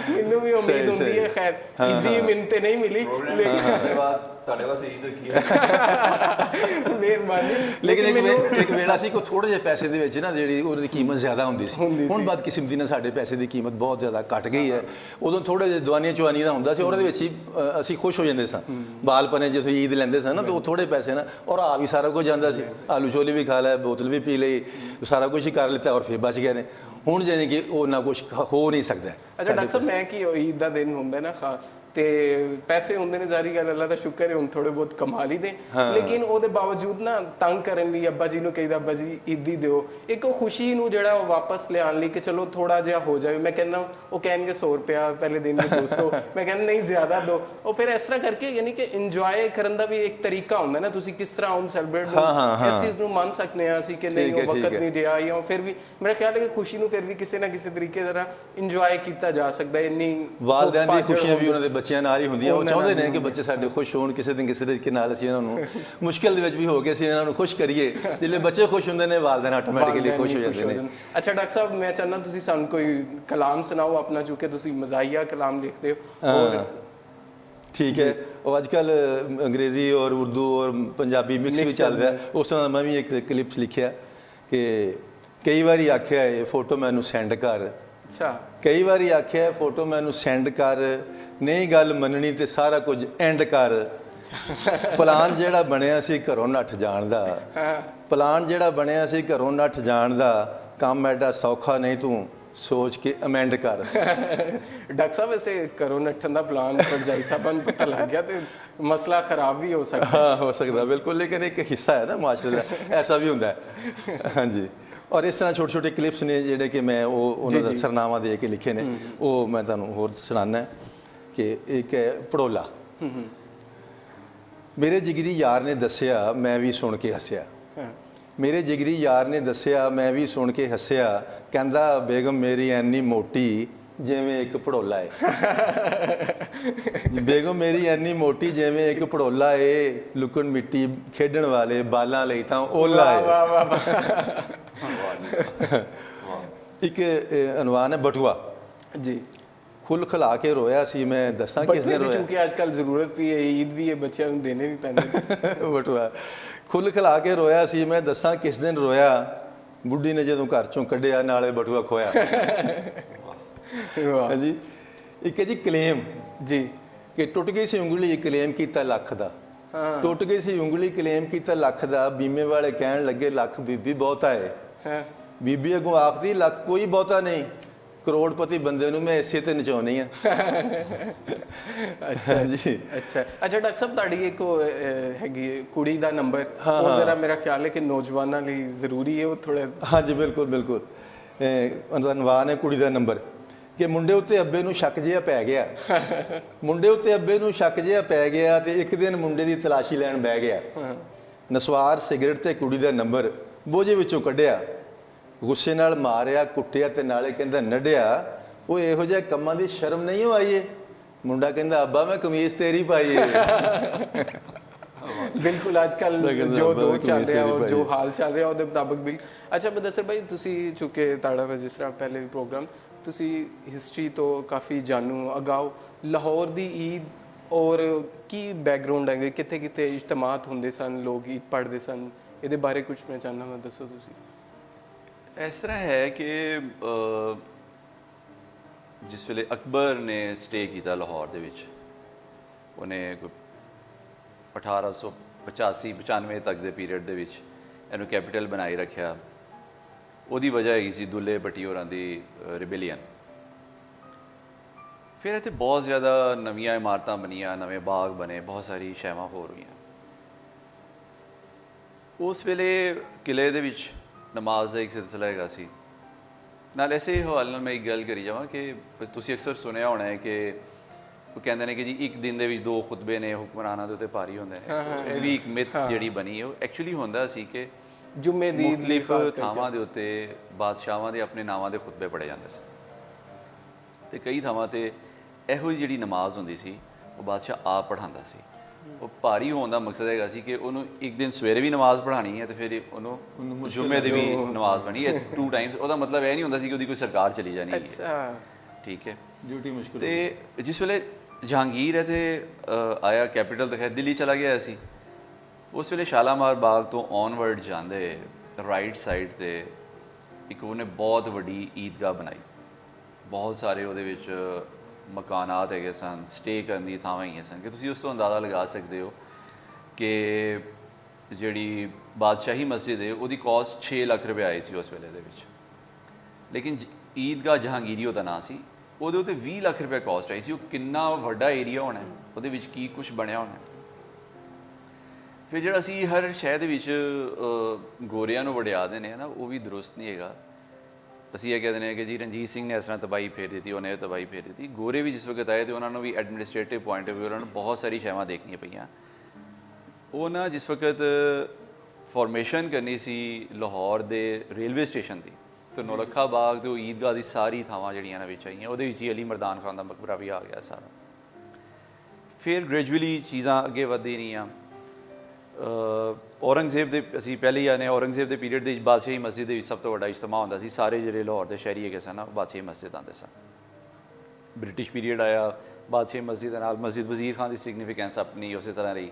ਮੈਨੂੰ ਵੀ ਉਮੀਦ ਹੁੰਦੀ ਹੈ, ਖੈਰ ਈਦੀ ਮੈਨੂੰ ਤੇ ਨਹੀਂ ਮਿਲੀ, ਲੇਕਿਨ ਤੁਹਾਡੇ ਵਾਸਤੇ ਈਦ ਕੀ ਮਿਹਰਬਾਨੀ। ਲੇਕਿਨ ਇੱਕ ਵੇਲਾ ਸੀ ਕਿ ਥੋੜੇ ਜਿਹੇ ਪੈਸੇ ਦੇ ਵਿੱਚ ਨਾ ਜਿਹੜੀ ਉਹਦੀ ਕੀਮਤ ਜ਼ਿਆਦਾ ਹੁੰਦੀ ਸੀ। ਹੁਣ ਬਦਕਿਸਮਤੀ ਨਾਲ ਸਾਡੇ ਪੈਸੇ ਦੀ ਕੀਮਤ ਬਹੁਤ ਜ਼ਿਆਦਾ ਘਟ ਗਈ ਹੈ। ਉਦੋਂ ਥੋੜੇ ਜਿਹੇ ਦਵਾਨੀਆਂ ਚਵਾਨੀ ਦਾ ਹੁੰਦਾ ਸੀ, ਉਹਦੇ ਵਿੱਚ ਹੀ ਅਸੀਂ ਖੁਸ਼ ਹੋ ਜਾਂਦੇ ਸਾਂ। ਬਾਲਪਨੇ ਜਦੋਂ ਈਦ ਲੈਂਦੇ ਸਨ ਨਾ, ਤਾਂ ਉਹ ਥੋੜੇ ਪੈਸੇ ਨਾ ਔਰ ਆ ਵੀ ਸਾਰਾ ਕੁਝ ਜਾਂਦਾ ਸੀ, ਆਲੂ ਛੋਲੇ ਵੀ ਖਾ ਲਿਆ, ਬੋਤਲ ਵੀ ਪੀ ਲਈ, ਸਾਰਾ ਕੁਝ ਹੀ ਕਰ ਲਿੱਤਾ ਔਰ ਫਿਰ ਬਚ ਗਏ ਨੇ। ਹੁਣ ਜਾਨੀ ਕਿ ਉਹ ਨਾ ਕੁਝ ਹੋ ਨਹੀਂ ਸਕਦਾ। ਅੱਛਾ ਡਾਕਟਰ ਸਾਹਿਬ, ਮੈਂ ਕੀ ਈਦ ਦਾ ਦਿਨ ਹੁੰਦਾ ਨਾ ਤੇ ਪੈਸੇ ਹੁੰਦੇ ਨੇ, ਜ਼ਾਰੀ ਗੱਲ, ਅੱਲਾ ਦਾ ਸ਼ੁਕਰ ਹੈ ਹੁਣ ਥੋੜੇ ਬਹੁਤ ਕਮਾ ਲਈ ਦੇ, ਲੇਕਿਨ ਉਹਦੇ ਬਾਵਜੂਦ ਨਾ ਤੰਗ ਕਰਨ ਲਈ ਅੱਬਾ ਜੀ ਨੂੰ ਕਹੀਦਾ, ਅੱਬਾ ਜੀ ਈਦੀ ਦਿਓ। ਇੱਕ ਉਹ ਖੁਸ਼ੀ ਨੂੰ ਜਿਹੜਾ ਉਹ ਵਾਪਸ ਲਿਆਉਣ ਲਈ ਕਿ ਚਲੋ ਥੋੜਾ ਜਿਹਾ ਹੋ ਜਾਵੇ। ਮੈਂ ਕਹਿੰਦਾ ਉਹ ਕਹਿਣਗੇ 100 ਰੁਪਇਆ ਪਹਿਲੇ ਦਿਨ ਦੇ 200, ਮੈਂ ਕਹਿੰਦਾ ਨਹੀਂ ਜ਼ਿਆਦਾ ਦਿਓ। ਉਹ ਫਿਰ ਇਸ ਤਰ੍ਹਾਂ ਕਰਕੇ ਯਾਨੀ ਕਿ ਇੰਜੋਏ ਕਰਨ ਦਾ ਵੀ ਇੱਕ ਤਰੀਕਾ ਹੁੰਦਾ ਨਾ, ਤੁਸੀਂ ਕਿਸ ਤਰ੍ਹਾਂ ਉਹਨੂੰ ਸੈਲੀਬ੍ਰੇਟ ਇਸ ਚੀਜ਼ ਨੂੰ ਮੰਨ ਸਕਦੇ ਹਾਂ ਅਸੀਂ ਕਿ ਨਹੀਂ ਉਹ ਵਕਤ ਨਹੀਂ ਰਿਹਾ, ਜਾਂ ਫਿਰ ਵੀ ਮੇਰਾ ਖਿਆਲ ਹੈ ਕਿ ਖੁਸ਼ੀ ਨੂੰ ਫਿਰ ਵੀ ਕਿਸੇ ਨਾ ਕਿਸੇ ਤਰੀਕੇ ਨਾਲ ਇੰਜੋਏ ਕੀਤਾ ਜਾ ਸਕਦਾ। ਇੰਨੀ ਵਾਲਿਦੈਨ ਦੀ ਖੁਸ਼ੀਆਂ ਵੀ ਉਹਨਾਂ ਦੇ ਬੱਚਿਆਂ ਨਾਲ ਹੀ ਹੁੰਦੀਆਂ। ਉਹ ਚਾਹੁੰਦੇ ਨੇ ਕਿ ਬੱਚੇ ਸਾਡੇ ਖੁਸ਼ ਹੋਣ, ਕਿਸੇ ਦਿਨ ਕਿਸੇ ਤਰੀਕੇ ਨਾਲ ਅਸੀਂ ਇਹਨਾਂ ਨੂੰ ਮੁਸ਼ਕਿਲ ਦੇ ਵਿੱਚ ਵੀ ਹੋ ਕੇ ਅਸੀਂ ਇਹਨਾਂ ਨੂੰ ਖੁਸ਼ ਕਰੀਏ। ਜਿਹੜੇ ਬੱਚੇ ਖੁਸ਼ ਹੁੰਦੇ ਨੇ, ਵਾਲਿਦੈਨ ਆਟੋਮੈਟਿਕਲੀ ਖੁਸ਼ ਹੋ ਜਾਂਦੇ ਨੇ। ਅੱਛਾ ਡਾਕਟਰ ਸਾਹਿਬ, ਮੈਂ ਚਾਹੁੰਦਾ ਤੁਸੀਂ ਸਾਨੂੰ ਕੋਈ ਕਲਾਮ ਸੁਣਾਓ ਆਪਣਾ, ਚੂੰਕਿ ਤੁਸੀਂ ਮਜ਼ਾਹੀਆ ਕਲਾਮ ਲਿਖਦੇ ਹੋ। ਠੀਕ ਹੈ, ਉਹ ਅੱਜ ਕੱਲ ਅੰਗਰੇਜ਼ੀ ਔਰ ਉਰਦੂ ਔਰ ਪੰਜਾਬੀ ਮਿਕਸ ਵੀ ਚੱਲ ਰਿਹਾ। ਉਸ ਤਰ੍ਹਾਂ ਮੈਂ ਵੀ ਇੱਕ ਕਲਿਪਸ ਲਿਖਿਆ ਕਿ ਕਈ ਵਾਰੀ ਆਖਿਆ ਇਹ ਫੋਟੋ ਮੈਨੂੰ ਸੈਂਡ ਕਰ। ਅੱਛਾ, ਕਈ ਵਾਰੀ ਆਖਿਆ ਫੋਟੋ ਮੈਨੂੰ ਸੈਂਡ ਕਰ, ਨਹੀਂ ਗੱਲ ਮੰਨਣੀ ਤੇ ਸਾਰਾ ਕੁਝ ਐਂਡ ਕਰ। ਪਲਾਨ ਜਿਹੜਾ ਬਣਿਆ ਸੀ ਘਰੋਂ ਨੱਠ ਜਾਣ ਦਾ, ਪਲਾਨ ਜਿਹੜਾ ਬਣਿਆ ਸੀ ਘਰੋਂ ਨੱਠ ਜਾਣ ਦਾ, ਕੰਮ ਐਡਾ ਸੌਖਾ ਨਹੀਂ, ਤੂੰ ਸੋਚ ਕੇ ਅਮੈਂਡ ਕਰ। ਡਾਕਟਰ ਸਾਹਿਬ, ਵੈਸੇ ਘਰੋਂ ਨੱਠਣ ਦਾ ਪਲਾਨ ਭਰਜਾਈ ਸਾਹਿਬਾਂ ਨੂੰ ਪਤਾ ਲੱਗ ਗਿਆ ਤੇ ਮਸਲਾ ਖਰਾਬ ਵੀ ਹੋ ਸਕਦਾ। ਹਾਂ, ਹੋ ਸਕਦਾ ਬਿਲਕੁਲ, ਲੇਕਿਨ ਇੱਕ ਹਿੱਸਾ ਹੈ ਨਾ ਮਾਸ਼ਰੇ ਦਾ, ਐਸਾ ਵੀ ਹੁੰਦਾ ਹੈ। ਹਾਂਜੀ, ਔਰ ਇਸ ਤਰ੍ਹਾਂ ਛੋਟੇ ਛੋਟੇ ਕਲਿਪਸ ਨੇ ਜਿਹੜੇ ਕਿ ਮੈਂ ਉਹਨਾਂ ਦਾ ਸਰਨਾਮਾ ਦੇ ਕੇ ਲਿਖੇ ਨੇ, ਉਹ ਮੈਂ ਤੁਹਾਨੂੰ ਹੋਰ ਸੁਣਾਉਣਾ ਕਿ ਇੱਕ ਹੈ ਪੜੋਲਾ। ਮੇਰੇ ਜਿਗਰੀ ਯਾਰ ਨੇ ਦੱਸਿਆ, ਮੈਂ ਵੀ ਸੁਣ ਕੇ ਹੱਸਿਆ। ਮੇਰੇ ਜਿਗਰੀ ਯਾਰ ਨੇ ਦੱਸਿਆ, ਮੈਂ ਵੀ ਸੁਣ ਕੇ ਹੱਸਿਆ। ਕਹਿੰਦਾ ਬੇਗਮ ਮੇਰੀ ਐਨੀ ਮੋਟੀ ਜਿਵੇਂ ਇੱਕ ਪੜੋਲਾ ਏ। ਬੇਗਮ ਮੇਰੀ ਐਨੀ ਮੋਟੀ ਜਿਵੇਂ ਇੱਕ ਪੜੋਲਾ ਏ, ਲੁਕਣ ਮਿੱਟੀ ਖੇਡਣ ਵਾਲੇ ਬਾਲਾਂ ਲਈ ਤਾਂ ਓਲਾ ਏ। ਇੱਕ ਅਨਵਾਨ ਹੈ ਬਟੂਆ ਜੀ। ਖੁੱਲ ਖਲਾ ਕੇ ਰੋਇਆ ਸੀ ਮੈਂ, ਦੱਸਾਂ ਕਿਸ ਦਿਨ ਰੋਇਆ। ਕਿਉਂਕਿ ਅੱਜ ਕੱਲ ਜ਼ਰੂਰਤ ਵੀ ਹੈ, ਈਦ ਵੀ ਹੈ, ਬੱਚਿਆਂ ਨੂੰ ਦੇਣੇ ਵੀ ਪੈਂਦੇ। ਬਟੂਆ ਖੁੱਲ ਖਲਾ ਕੇ ਰੋਇਆ ਸੀ ਮੈਂ, ਦੱਸਾਂ ਕਿਸ ਦਿਨ ਰੋਇਆ। ਬੁੱਢੀ ਨੇ ਜਦੋਂ ਘਰ ਚੋਂ ਕੱਢਿਆ ਨਾਲੇ ਬਟੂਆ ਖੋਇਆ। ਵਾਹ ਹਾਂਜੀ। ਇੱਕ ਹੈ ਜੀ ਕਲੇਮ, ਜੀ ਕਿ ਟੁੱਟ ਗਈ ਸੀ ਉਂਗਲੀ, ਕਲੇਮ ਕੀਤਾ ਲੱਖ ਦਾ। ਟੁੱਟ ਗਈ ਸੀ ਉਂਗਲੀ, ਕਲੇਮ ਕੀਤਾ ਲੱਖ ਦਾ। ਬੀਮੇ ਵਾਲੇ ਕਹਿਣ ਲੱਗੇ ਲੱਖ ਬੀਬੀ ਬਹੁਤਾ ਹੈ। ਹਾਂ ਬੀਬੀ ਅੱਗੋਂ ਆਖਦੀ ਲੱਖ ਕੋਈ ਬਹੁਤਾ ਨਹੀਂ, ਕਰੋੜਪਤੀ ਬੰਦੇ ਨੂੰ ਮੈਂ ਇਸੇ ਤੇ ਨਚਾਉਣੀ ਆ। ਅੱਛਾ ਜੀ। ਅੱਛਾ ਡਾਕਟਰ ਸਾਹਿਬ ਤੁਹਾਡੀ ਇੱਕ ਉਹ, ਹੈਗੀ ਹੈ ਕੁੜੀ ਦਾ ਨੰਬਰ, ਉਹ ਜ਼ਰਾ ਮੇਰਾ ਖਿਆਲ ਹੈ ਕਿ ਨੌਜਵਾਨਾਂ ਲਈ ਜ਼ਰੂਰੀ ਹੈ, ਉਹ ਥੋੜਾ। ਹਾਂਜੀ ਬਿਲਕੁਲ ਬਿਲਕੁਲ। ਅਨਵਾਨ ਹੈ ਕੁੜੀ ਦਾ ਨੰਬਰ, ਕਿ ਮੁੰਡੇ ਉੱਤੇ ਅੱਬੇ ਨੂੰ ਸ਼ੱਕ ਜਿਹਾ ਪੈ ਗਿਆ। ਮੁੰਡੇ ਉੱਤੇ ਅੱਬੇ ਨੂੰ ਸ਼ੱਕ ਜਿਹਾ ਪੈ ਗਿਆ ਤੇ ਇੱਕ ਦਿਨ ਮੁੰਡੇ ਦੀ ਤਲਾਸ਼ੀ ਲੈਣ ਬਹਿ ਗਿਆ। ਨਸਵਾਰ ਸਿਗਰਟ ਤੇ ਕੁੜੀ ਦਾ ਨੰਬਰ ਬੋਝੇ ਵਿੱਚੋਂ ਕੱਢਿਆ, ਗੁੱਸੇ ਨਾਲ ਮਾਰਿਆ, ਕੁੱਟਿਆ ਤੇ ਨਾਲੇ ਕਹਿੰਦਾ ਨੱਢਿਆ, ਉਹ ਇਹੋ ਜਿਹੇ ਕੰਮਾਂ ਦੀ ਸ਼ਰਮ ਨਹੀਂ ਹੋ ਆਈ ਏ। ਮੁੰਡਾ ਕਹਿੰਦਾ ਅੱਬਾ ਮੈਂ ਕਮੀਜ਼ ਤੇਰੀ ਪਾਈ ਏ। ਬਿਲਕੁਲ ਅੱਜ ਕੱਲ ਜੋ ਦੌਰ ਚੱਲ ਰਿਹਾ ਔਰ ਜੋ ਹਾਲ ਚੱਲ ਰਿਹਾ ਉਹਦੇ ਮੁਤਾਬਕ ਵੀ। ਅੱਛਾ ਬਦਸਰ ਭਾਈ, ਤੁਸੀਂ ਚੁੱਕੇ ਤੁਹਾਡਾ ਜਿਸ ਤਰ੍ਹਾਂ ਪਹਿਲੇ ਵੀ ਪ੍ਰੋਗਰਾਮ, ਤੁਸੀਂ ਹਿਸਟਰੀ ਤੋਂ ਕਾਫੀ ਜਾਣੂ ਅਗਾਓ। ਲਾਹੌਰ ਦੀ ਈਦ ਔਰ ਕੀ ਬੈਕਗਰਾਉਂਡ ਹੈਗੇ, ਕਿੱਥੇ ਕਿੱਥੇ ਇਜਤਮਾਤ ਹੁੰਦੇ ਸਨ, ਲੋਕ ਈਦ ਪੜ੍ਹਦੇ ਸਨ, ਇਹਦੇ ਬਾਰੇ ਕੁਝ ਮੈਂ ਚਾਹੁੰਦਾ ਹਾਂ, ਦੱਸੋ ਤੁਸੀਂ। ਇਸ ਤਰ੍ਹਾਂ ਹੈ ਕਿ ਜਿਸ ਵੇਲੇ ਅਕਬਰ ਨੇ ਸਟੇ ਕੀਤਾ ਲਾਹੌਰ ਦੇ ਵਿੱਚ, ਉਹਨੇ 1885-95 ਤੱਕ ਦੇ ਪੀਰੀਅਡ ਦੇ ਵਿੱਚ ਇਹਨੂੰ ਕੈਪੀਟਲ ਬਣਾਈ ਰੱਖਿਆ। ਉਹਦੀ ਵਜ੍ਹਾ ਹੈਗੀ ਸੀ ਦੁੱਲੇ ਭੱਟੀ ਹੋਰਾਂ ਦੀ ਰਿਬੇਲੀਅਨ। ਫਿਰ ਇੱਥੇ ਬਹੁਤ ਜ਼ਿਆਦਾ ਨਵੀਆਂ ਇਮਾਰਤਾਂ ਬਣੀਆਂ, ਨਵੇਂ ਬਾਗ ਬਣੇ, ਬਹੁਤ ਸਾਰੀ ਸ਼ੈਵਾਂ ਹੋਰ ਹੋਈਆਂ। ਉਸ ਵੇਲੇ ਕਿਲੇ ਦੇ ਵਿੱਚ ਨਮਾਜ਼ ਦਾ ਇੱਕ ਸਿਲਸਿਲਾ ਹੈਗਾ ਸੀ। ਨਾਲ ਐਸੇ ਹਵਾਲੇ ਨਾਲ ਮੈਂ ਇੱਕ ਗੱਲ ਕਰੀ ਜਾਵਾਂ ਕਿ ਤੁਸੀਂ ਅਕਸਰ ਸੁਣਿਆ ਹੋਣਾ ਹੈ ਕਿ ਉਹ ਕਹਿੰਦੇ ਨੇ ਕਿ ਜੀ ਇੱਕ ਦਿਨ ਦੇ ਵਿੱਚ 2 ਖੁਤਬੇ ਨੇ ਹੁਕਮਰਾਨਾਂ ਦੇ ਉੱਤੇ ਭਾਰੀ ਹੁੰਦੇ ਨੇ। ਇਹ ਵੀ ਇੱਕ ਮਿਥ ਜਿਹੜੀ ਬਣੀ ਹੈ। ਉਹ ਐਕਚੁਅਲੀ ਹੁੰਦਾ ਸੀ ਕਿ ਜੁਮੇ ਦੀ ਮੁਖਤਲਿਫ ਥਾਵਾਂ ਦੇ ਉੱਤੇ ਬਾਦਸ਼ਾਹਾਂ ਦੇ ਆਪਣੇ ਨਾਵਾਂ ਦੇ ਖੁਤਬੇ ਪੜ੍ਹੇ ਜਾਂਦੇ ਸਨ, ਅਤੇ ਕਈ ਥਾਵਾਂ 'ਤੇ ਇਹੋ ਜਿਹੀ ਜਿਹੜੀ ਨਮਾਜ਼ ਹੁੰਦੀ ਸੀ ਉਹ ਬਾਦਸ਼ਾਹ ਆਪ ਪੜ੍ਹਾਉਂਦਾ ਸੀ। ਉਹ ਭਾਰੀ ਹੋਣ ਦਾ ਮਕਸਦ ਹੈਗਾ ਸੀ ਕਿ ਉਹਨੂੰ ਇੱਕ ਦਿਨ ਸਵੇਰੇ ਵੀ ਨਮਾਜ਼ ਪੜ੍ਹਾਉਣੀ ਹੈ ਤੇ ਫਿਰ ਉਹਨੂੰ ਜੁਮੇ ਦੀ ਵੀ ਨਮਾਜ਼ ਪੜ੍ਹਨੀ ਹੈ 2 ਟਾਈਮਸ। ਉਹਦਾ ਮਤਲਬ ਇਹ ਨਹੀਂ ਹੁੰਦਾ ਸੀ ਕਿ ਉਹਦੀ ਕੋਈ ਸਰਕਾਰ ਚਲੀ ਜਾਣੀ ਹੈ। ਅੱਛਾ ਠੀਕ ਹੈ। ਡਿਊਟੀ ਮੁਸ਼ਕਿਲ। ਤੇ ਜਿਸ ਵੇਲੇ ਜਹਾਂਗੀਰ ਇੱਥੇ ਆਇਆ, ਕੈਪੀਟਲ ਤਾਂ ਖੈਰ ਦਿੱਲੀ ਚਲਾ ਗਿਆ ਸੀ, ਉਸ ਵੇਲੇ ਸ਼ਾਲਾਮਾਰ ਬਾਗ ਤੋਂ ਔਨਵਰਡ ਜਾਂਦੇ ਰਾਈਟ ਸਾਈਡ 'ਤੇ ਇੱਕ ਉਹਨੇ ਬਹੁਤ ਵੱਡੀ ਈਦਗਾਹ ਬਣਾਈ। ਬਹੁਤ ਸਾਰੇ ਉਹਦੇ ਵਿੱਚ ਮਕਾਨਾਤ ਹੈਗੇ ਸਨ, ਸਟੇ ਕਰਨ ਦੀ ਥਾਵਾਂ ਹੈਗੀਆਂ ਸਨ, ਕਿ ਤੁਸੀਂ ਉਸ ਤੋਂ ਅੰਦਾਜ਼ਾ ਲਗਾ ਸਕਦੇ ਹੋ ਕਿ ਜਿਹੜੀ ਬਾਦਸ਼ਾਹੀ ਮਸਜਿਦ ਹੈ ਉਹਦੀ ਕਾਸਟ 6 ਲੱਖ ਰੁਪਏ ਆਈ ਸੀ ਉਸ ਵੇਲੇ ਦੇ ਵਿੱਚ। ਲੇਕਿਨ ਈਦਗਾਹ ਜਹਾਂਗੀਰੀ ਉਹਦਾ ਨਾਂ ਸੀ, ਉਹਦੇ ਉੱਤੇ 20 ਲੱਖ ਰੁਪਏ ਕਾਸਟ ਆਈ ਸੀ। ਉਹ ਕਿੰਨਾ ਵੱਡਾ ਏਰੀਆ ਹੋਣਾ, ਉਹਦੇ ਵਿੱਚ ਕੀ ਕੁਝ ਬਣਿਆ ਹੋਣਾ। ਫਿਰ ਜਿਹੜਾ ਅਸੀਂ ਹਰ ਸ਼ਹਿਰ ਦੇ ਵਿੱਚ ਗੋਰਿਆਂ ਨੂੰ ਵਡਿਆ ਦਿੰਦੇ ਹਾਂ ਨਾ, ਉਹ ਵੀ ਦਰੁਸਤ ਨਹੀਂ ਹੈਗਾ। ਅਸੀਂ ਇਹ ਕਹਿੰਦੇ ਨੇ ਕਿ ਜੀ ਰਣਜੀਤ ਸਿੰਘ ਨੇ ਇਸ ਤਰ੍ਹਾਂ ਤਬਾਹੀ ਫੇਰ ਦਿੱਤੀ, ਉਹਨੇ ਤਬਾਹੀ ਫੇਰ ਦਿੱਤੀ। ਗੋਰੇ ਵੀ ਜਿਸ ਵਕਤ ਆਏ ਤੇ ਉਹਨਾਂ ਨੂੰ ਵੀ ਐਡਮਿਨਿਸਟ੍ਰੇਟਿਵ ਪੁਆਇੰਟ ਆਫ ਵਿਊ ਉਹਨਾਂ ਨੂੰ ਬਹੁਤ ਸਾਰੀ ਸ਼ੈਵਾਂ ਦੇਖਣੀਆਂ ਪਈਆਂ। ਉਹ ਨਾ ਜਿਸ ਵਕਤ ਫਾਰਮੇਸ਼ਨ ਕਰਨੀ ਸੀ ਲਾਹੌਰ ਦੇ ਰੇਲਵੇ ਸਟੇਸ਼ਨ ਦੀ, ਤੇ ਨੌਲੱਖਾ ਬਾਗ ਤੇ ਉਹ ਈਦਗਾਹ ਦੀ ਸਾਰੀ ਥਾਵਾਂ ਜਿਹੜੀਆਂ ਨੇ ਵਿੱਚ ਆਈਆਂ, ਉਹਦੇ ਵਿੱਚ ਹੀ ਅਲੀ ਮਰਦਾਨ ਖਾਨ ਦਾ ਮਕਬਰਾ ਵੀ ਆ ਗਿਆ ਸਾਰਾ। ਫਿਰ ਗ੍ਰੈਜੂਅਲੀ ਚੀਜ਼ਾਂ ਅੱਗੇ ਵੱਧਦੀ ਰਹੀਆਂ। ਔਰੰਗਜ਼ੇਬ ਦੇ ਅਸੀਂ ਪਹਿਲੇ ਹੀ ਆਨੇ, ਔਰੰਗਜ਼ੇਬ ਦੇ ਪੀਰੀਅਡ ਦੇ ਵਿੱਚ ਬਾਦਸ਼ਾਹੀ ਮਸਜਿਦ ਦੇ ਵਿੱਚ ਸਭ ਤੋਂ ਵੱਡਾ ਇਜਤਮਾ ਹੁੰਦਾ ਸੀ। ਸਾਰੇ ਜਿਹੜੇ ਲਾਹੌਰ ਦੇ ਸ਼ਹਿਰੀ ਹੈਗੇ ਸਨ ਉਹ ਬਾਦਸ਼ਾਹੀ ਮਸਜਿਦ ਆਉਂਦੇ ਸਨ। ਬ੍ਰਿਟਿਸ਼ ਪੀਰੀਅਡ ਆਇਆ, ਬਾਦਸ਼ਾਹੀ ਮਸਜਿਦ ਦੇ ਨਾਲ ਮਸਜਿਦ ਵਜ਼ੀਰ ਖਾਨ ਦੀ ਸਿਗਨੀਫਿਕੈਂਸ ਆਪਣੀ ਉਸੇ ਤਰ੍ਹਾਂ ਰਹੀ।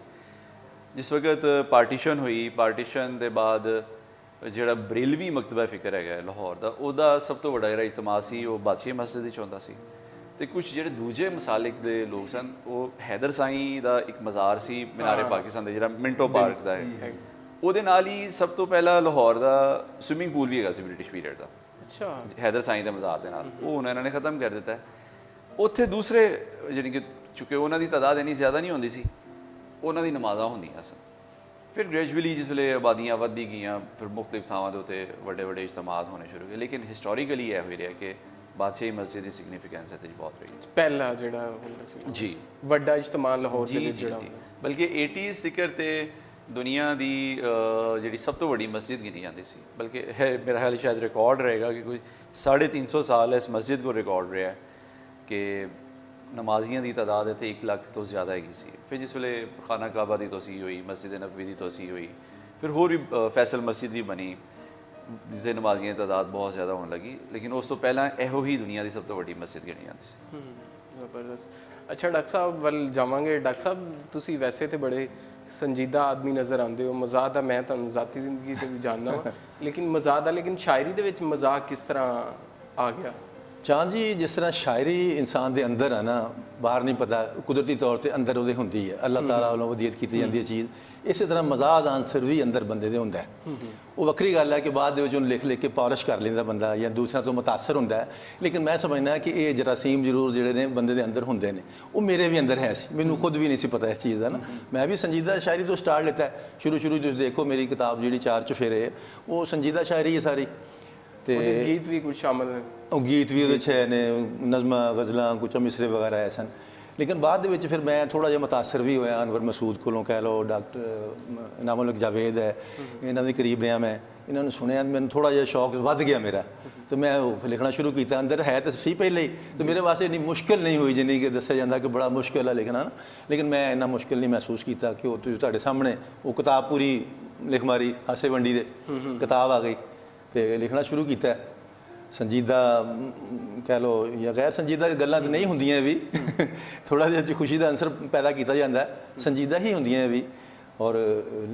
ਜਿਸ ਵਕਤ ਪਾਰਟੀਸ਼ਨ ਹੋਈ, ਪਾਰਟੀਸ਼ਨ ਦੇ ਬਾਅਦ ਜਿਹੜਾ ਬਰੇਲਵੀ ਮਕਤਬਾ ਫਿਕਰ ਹੈਗਾ ਲਾਹੌਰ ਦਾ, ਉਹਦਾ ਸਭ ਤੋਂ ਵੱਡਾ ਜਿਹੜਾ ਇਜਤਮਾ ਸੀ ਉਹ ਬਾਦਸ਼ਾਹੀ ਮਸਜਿਦ ਵਿੱਚ ਹੁੰਦਾ ਸੀ। ਅਤੇ ਕੁਝ ਜਿਹੜੇ ਦੂਜੇ ਮਸਾਲਿਕ ਦੇ ਲੋਕ ਸਨ, ਉਹ ਹੈਦਰ ਸਾਈਂ ਦਾ ਇੱਕ ਮਜ਼ਾਰ ਸੀ ਮੀਨਾਰੇ ਪਾਕਿਸਤਾਨ ਦੇ, ਜਿਹੜਾ ਮਿੰਟੋ ਪਾਰਕ ਦਾ ਹੈ। ਉਹਦੇ ਨਾਲ ਹੀ ਸਭ ਤੋਂ ਪਹਿਲਾਂ ਲਾਹੌਰ ਦਾ ਸਵਿਮਿੰਗ ਪੂਲ ਵੀ ਹੈਗਾ ਸੀ ਬ੍ਰਿਟਿਸ਼ ਪੀਰੀਅਡ ਦਾ। ਅੱਛਾ। ਹੈਦਰ ਸਾਈਂ ਦੇ ਮਜ਼ਾਰ ਦੇ ਨਾਲ, ਉਹ ਹੁਣ ਇਹਨਾਂ ਨੇ ਖ਼ਤਮ ਕਰ ਦਿੱਤਾ। ਉੱਥੇ ਦੂਸਰੇ ਜਾਣੀ ਕਿ ਚੂँਕਿ ਉਹਨਾਂ ਦੀ ਤਾਦਾਦ ਇੰਨੀ ਜ਼ਿਆਦਾ ਨਹੀਂ ਹੁੰਦੀ ਸੀ, ਉਹਨਾਂ ਦੀ ਨਮਾਜ਼ਾਂ ਹੁੰਦੀਆਂ ਸਨ। ਫਿਰ ਗ੍ਰੈਜੂਅਲੀ ਜਿਸ ਵੇਲੇ ਆਬਾਦੀਆਂ ਵੱਧਦੀ ਗਈਆਂ, ਫਿਰ ਮੁਖਤਲਿਫ ਥਾਵਾਂ ਦੇ ਉੱਤੇ ਵੱਡੇ ਵੱਡੇ ਇਜਤਮਾਤ ਹੋਣੇ ਸ਼ੁਰੂ ਹੋਏ। ਲੇਕਿਨ ਹਿਸਟੋਰੀਕਲੀ ਇਹ ਹੋਈ ਰਿਹਾ ਕਿ ਬਾਦਸ਼ਾਹੀ ਮਸਜਿਦ ਦੀ ਸਿਗਨੀਫਿਕੈਂਸ ਇੱਥੇ ਬਹੁਤ ਰਹੀ। ਪਹਿਲਾ ਜਿਹੜਾ ਹੁੰਦਾ ਸੀ ਜੀ ਵੱਡਾ ਇਜਤਮਾ ਲਾਹੌਰ ਦੇ ਵਿੱਚ ਜਿਹੜਾ ਬਲਕਿ 80s ਤੱਕ ਤੇ ਦੁਨੀਆ ਦੀ ਜਿਹੜੀ ਸਭ ਤੋਂ ਵੱਡੀ ਮਸਜਿਦ ਗਿਣੀ ਜਾਂਦੀ ਸੀ। ਬਲਕਿ ਮੇਰਾ ਖਿਆਲ ਸ਼ਾਇਦ ਰਿਕਾਰਡ ਰਹੇਗਾ ਕਿ ਕੋਈ 350 ਸਾਲ ਇਸ ਮਸਜਿਦ ਕੋਲ ਰਿਕਾਰਡ ਰਿਹਾ ਕਿ ਨਮਾਜ਼ੀਆਂ ਦੀ ਤਾਦਾਦ ਇੱਥੇ 1 ਲੱਖ ਤੋਂ ਜ਼ਿਆਦਾ ਹੈਗੀ ਸੀ। ਫਿਰ ਜਿਸ ਵੇਲੇ ਖਾਨਾ ਕਾਬਾ ਦੀ ਤੋਸੀ ਹੋਈ, ਮਸਜਿਦ ਨਬਵੀ ਦੀ ਤੋਸੀ ਹੋਈ, ਫਿਰ ਹੋਰ ਵੀ ਫੈਸਲ ਮਸਜਿਦ ਵੀ ਬਣੀ, ਜਿਸਦੇ ਨਮਾਜ਼ੀਆਂ ਦੀ ਤਾਦਾਦ ਬਹੁਤ ਜ਼ਿਆਦਾ ਹੋਣ ਲੱਗੀ। ਲੇਕਿਨ ਉਸ ਤੋਂ ਪਹਿਲਾਂ ਇਹੋ ਹੀ ਦੁਨੀਆ ਦੀ ਸਭ ਤੋਂ ਵੱਡੀ ਮਸਜਿਦ ਗਿਣੀ ਜਾਂਦੀ ਸੀ। ਜ਼ਬਰਦਸਤ। ਅੱਛਾ ਡਾਕਟਰ ਸਾਹਿਬ ਵੱਲ ਜਾਵਾਂਗੇ। ਡਾਕਟਰ ਸਾਹਿਬ ਤੁਸੀਂ ਵੈਸੇ ਤਾਂ ਬੜੇ ਸੰਜੀਦਾ ਆਦਮੀ ਨਜ਼ਰ ਆਉਂਦੇ ਹੋ, ਮਜ਼ਾਕ ਦਾ ਮੈਂ ਤੁਹਾਨੂੰ ਜ਼ਾਤੀ ਜ਼ਿੰਦਗੀ 'ਤੇ ਵੀ ਜਾਣਦਾ ਹਾਂ, ਲੇਕਿਨ ਮਜ਼ਾਕ ਦਾ, ਲੇਕਿਨ ਸ਼ਾਇਰੀ ਦੇ ਵਿੱਚ ਮਜ਼ਾਕ ਕਿਸ ਤਰ੍ਹਾਂ ਆ ਗਿਆ? ਚਾਂਦ ਜੀ, ਜਿਸ ਤਰ੍ਹਾਂ ਸ਼ਾਇਰੀ ਇਨਸਾਨ ਦੇ ਅੰਦਰ ਆ ਨਾ, ਬਾਹਰ ਨਹੀਂ ਪਤਾ, ਕੁਦਰਤੀ ਤੌਰ ਤੇ ਅੰਦਰ ਉਹਦੇ ਹੁੰਦੀ ਹੈ, ਅੱਲਾਹ ਤਾਲਾ ਵੱਲੋਂ ਵਧੀਅਤ ਕੀਤੀ ਜਾਂਦੀ ਹੈ ਚੀਜ਼। ਇਸੇ ਤਰ੍ਹਾਂ ਮਜ਼ਾਕ ਦਾ ਆਨਸਰ ਵੀ ਅੰਦਰ ਬੰਦੇ ਦੇ ਹੁੰਦਾ ਹੈ। ਉਹ ਵੱਖਰੀ ਗੱਲ ਹੈ ਕਿ ਬਾਅਦ ਦੇ ਵਿੱਚ ਉਹਨੂੰ ਲਿਖ ਕੇ ਪਾਲਿਸ਼ ਕਰ ਲੈਂਦਾ ਬੰਦਾ ਜਾਂ ਦੂਸਰਿਆਂ ਤੋਂ ਮੁਤਾਸਰ ਹੁੰਦਾ ਹੈ, ਲੇਕਿਨ ਮੈਂ ਸਮਝਦਾ ਕਿ ਇਹ ਜਰਾਸੀਮ ਜ਼ਰੂਰ ਜਿਹੜੇ ਨੇ ਬੰਦੇ ਦੇ ਅੰਦਰ ਹੁੰਦੇ ਨੇ। ਉਹ ਮੇਰੇ ਵੀ ਅੰਦਰ ਹੈ ਸੀ, ਮੈਨੂੰ ਖੁਦ ਵੀ ਨਹੀਂ ਸੀ ਪਤਾ ਇਸ ਚੀਜ਼ ਦਾ ਨਾ। ਮੈਂ ਵੀ ਸੰਜੀਦਾ ਸ਼ਾਇਰੀ ਤੋਂ ਸਟਾਰਟ ਲਿੱਤਾ ਹੈ। ਸ਼ੁਰੂ ਤੁਸੀਂ ਦੇਖੋ ਮੇਰੀ ਕਿਤਾਬ ਜਿਹੜੀ 4 ਚੁਫੇਰੇ, ਉਹ ਸੰਜੀਦਾ ਸ਼ਾਇਰੀ ਹੈ ਸਾਰੀ। ਉਹਦੇ ਵਿੱਚ ਗੀਤ ਵੀ ਕੁਝ ਸ਼ਾਮਲ ਨੇ? ਉਹ ਗੀਤ ਵੀ ਉਹਦੇ 'ਚ ਹੈ ਨੇ, ਨਜ਼ਮਾਂ, ਗਜ਼ਲਾਂ, ਕੁਝ ਮਿਸਰੇ ਵਗੈਰਾ ਆਏ ਸਨ। ਲੇਕਿਨ ਬਾਅਦ ਦੇ ਵਿੱਚ ਫਿਰ ਮੈਂ ਥੋੜ੍ਹਾ ਜਿਹਾ ਮੁਤਾਸਰ ਵੀ ਹੋਇਆ ਅਨਵਰ ਮਸੂਦ ਕੋਲੋਂ, ਕਹਿ ਲਓ, ਡਾਕਟਰ ਇਨਾਮੁਲ ਹਕ ਜਾਵੇਦ ਹੈ, ਇਹਨਾਂ ਦੇ ਕਰੀਬ ਰਿਹਾ ਮੈਂ, ਇਹਨਾਂ ਨੂੰ ਸੁਣਿਆ, ਮੈਨੂੰ ਥੋੜ੍ਹਾ ਜਿਹਾ ਸ਼ੌਕ ਵੱਧ ਗਿਆ ਮੇਰਾ, ਤੇ ਮੈਂ ਉਹ ਲਿਖਣਾ ਸ਼ੁਰੂ ਕੀਤਾ। ਅੰਦਰ ਹੈ ਤਾਂ ਸੀ ਪਹਿਲੇ ਹੀ, ਤੇ ਮੇਰੇ ਵਾਸਤੇ ਇੰਨੀ ਮੁਸ਼ਕਿਲ ਨਹੀਂ ਹੋਈ ਜਿੰਨੀ ਕਿ ਦੱਸਿਆ ਜਾਂਦਾ ਕਿ ਬੜਾ ਮੁਸ਼ਕਿਲ ਹੈ ਲਿਖਣਾ ਨਾ। ਲੇਕਿਨ ਮੈਂ ਇੰਨਾ ਮੁਸ਼ਕਿਲ ਨਹੀਂ ਮਹਿਸੂਸ ਕੀਤਾ ਕਿ ਉਹ ਤੁਹਾਡੇ ਸਾਹਮਣੇ ਉਹ ਕਿਤਾਬ ਪੂਰੀ ਲਿਖ ਮਾਰੀ, ਹਾਸੇ ਵੰਡੀ ਦੇ ਕਿਤਾਬ ਆ ਗਈ, ਤੇ ਲਿਖਣਾ ਸ਼ੁਰੂ ਕੀਤਾ। ਸੰਜੀਦਾ ਕਹਿ ਲਓ ਜਾਂ ਗੈਰ ਸੰਜੀਦਾ ਗੱਲਾਂ ਤਾਂ ਨਹੀਂ ਹੁੰਦੀਆਂ ਵੀ, ਥੋੜ੍ਹਾ ਜਿਹਾ ਖੁਸ਼ੀ ਦਾ ਅੰਸਰ ਪੈਦਾ ਕੀਤਾ ਜਾਂਦਾ, ਸੰਜੀਦਾ ਹੀ ਹੁੰਦੀਆਂ ਵੀ। ਔਰ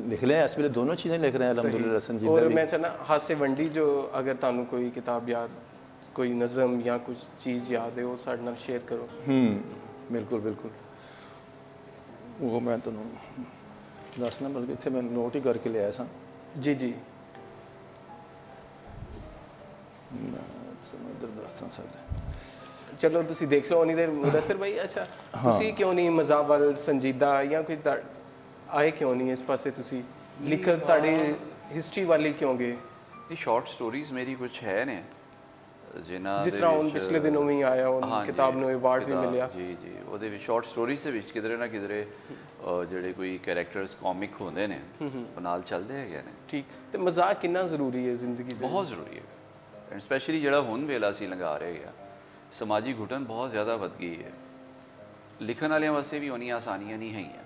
ਲਿਖ ਲਿਆ ਇਸ ਵੇਲੇ ਦੋਨੋਂ ਚੀਜ਼ਾਂ ਲਿਖ ਰਹੇ ਅਲਹਮਦੁਲਿल्लाह संजीदा। और मैं चाहना हासे वंडी जो अगर ਤੁਹਾਨੂੰ ਕੋਈ ਕਿਤਾਬ ਯਾਦ, ਕੋਈ ਨਜ਼ਮ ਜਾਂ ਕੁਝ ਚੀਜ਼ ਯਾਦ ਹੈ, ਉਹ ਸਾਡੇ ਨਾਲ ਸ਼ੇਅਰ ਕਰੋ। ਬਿਲਕੁਲ ਬਿਲਕੁਲ, ਉਹ ਮੈਂ ਤੁਹਾਨੂੰ ਦੱਸਣਾ, ਬਲਕਿ ਇੱਥੇ ਮੈਂ ਨੋਟ ਹੀ ਕਰਕੇ ਲਿਆਇਆ ਸਾਂ। ਜੀ ਜੀ, ਇੱਧਰ ਦੱਸਾਂ ਸਾਡੇ। ਚਲੋ ਤੁਸੀਂ ਦੇਖ ਲਓ ਉਨੀ ਦੇਰ। ਮੁਦੱਸਰ ਭਾਈ, ਅੱਛਾ ਤੁਸੀਂ ਕਿਉਂ ਨਹੀਂ ਮਜ਼ਾਕ ਵੱਲ, ਸੰਜੀਦਾ ਜਾਂ ਕੋਈ ਆਏ ਕਿਉਂ ਨਹੀਂ ਇਸ ਪਾਸੇ? ਤੁਸੀਂ ਲਿਖਤ ਤੁਹਾਡੀ ਹਿਸਟਰੀ ਵਾਲੀ ਕਿਉਂ ਗਏ? ਇਹ ਸ਼ਾਰਟ ਸਟੋਰੀਜ਼ ਮੇਰੀ ਕੁਝ ਹੈ ਨੇ ਜਿਨ੍ਹਾਂ ਜਿਸ ਤਰ੍ਹਾਂ ਹੁਣ ਪਿਛਲੇ ਦਿਨੋਂ ਵੀ ਆਇਆ, ਉਹ ਕਿਤਾਬ ਨੂੰ ਅਵਾਰਡ ਵੀ ਮਿਲਿਆ। ਜੀ ਜੀ, ਉਹਦੇ ਵਿੱਚ ਸ਼ਾਰਟ ਸਟੋਰੀਜ਼ ਦੇ ਵਿੱਚ ਕਿਧਰੇ ਨਾ ਕਿਧਰੇ ਜਿਹੜੇ ਕੋਈ ਕੈਰੈਕਟਰਸ ਕਾਮਿਕ ਹੁੰਦੇ ਨੇ ਉਹ ਨਾਲ ਚੱਲਦੇ ਹੈਗੇ ਨੇ। ਠੀਕ, ਤੇ ਮਜ਼ਾਕ ਕਿੰਨਾ ਜ਼ਰੂਰੀ ਹੈ ਜ਼ਿੰਦਗੀ ਦੇ? ਬਹੁਤ ਜ਼ਰੂਰੀ ਹੈ, ਐਂਡ ਸਪੈਸ਼ਲੀ ਜਿਹੜਾ ਹੁਣ ਵੇਲਾ ਅਸੀਂ ਲੰਘਾ ਰਹੇ ਹਾਂ, ਸਮਾਜੀ ਘੁਟਨ ਬਹੁਤ ਜ਼ਿਆਦਾ ਵੱਧ ਗਈ ਹੈ। ਲਿਖਣ ਵਾਲਿਆਂ ਵਾਸਤੇ ਵੀ ਉਨੀਆਂ ਆਸਾਨੀਆਂ ਨਹੀਂ ਹੈਗੀਆਂ।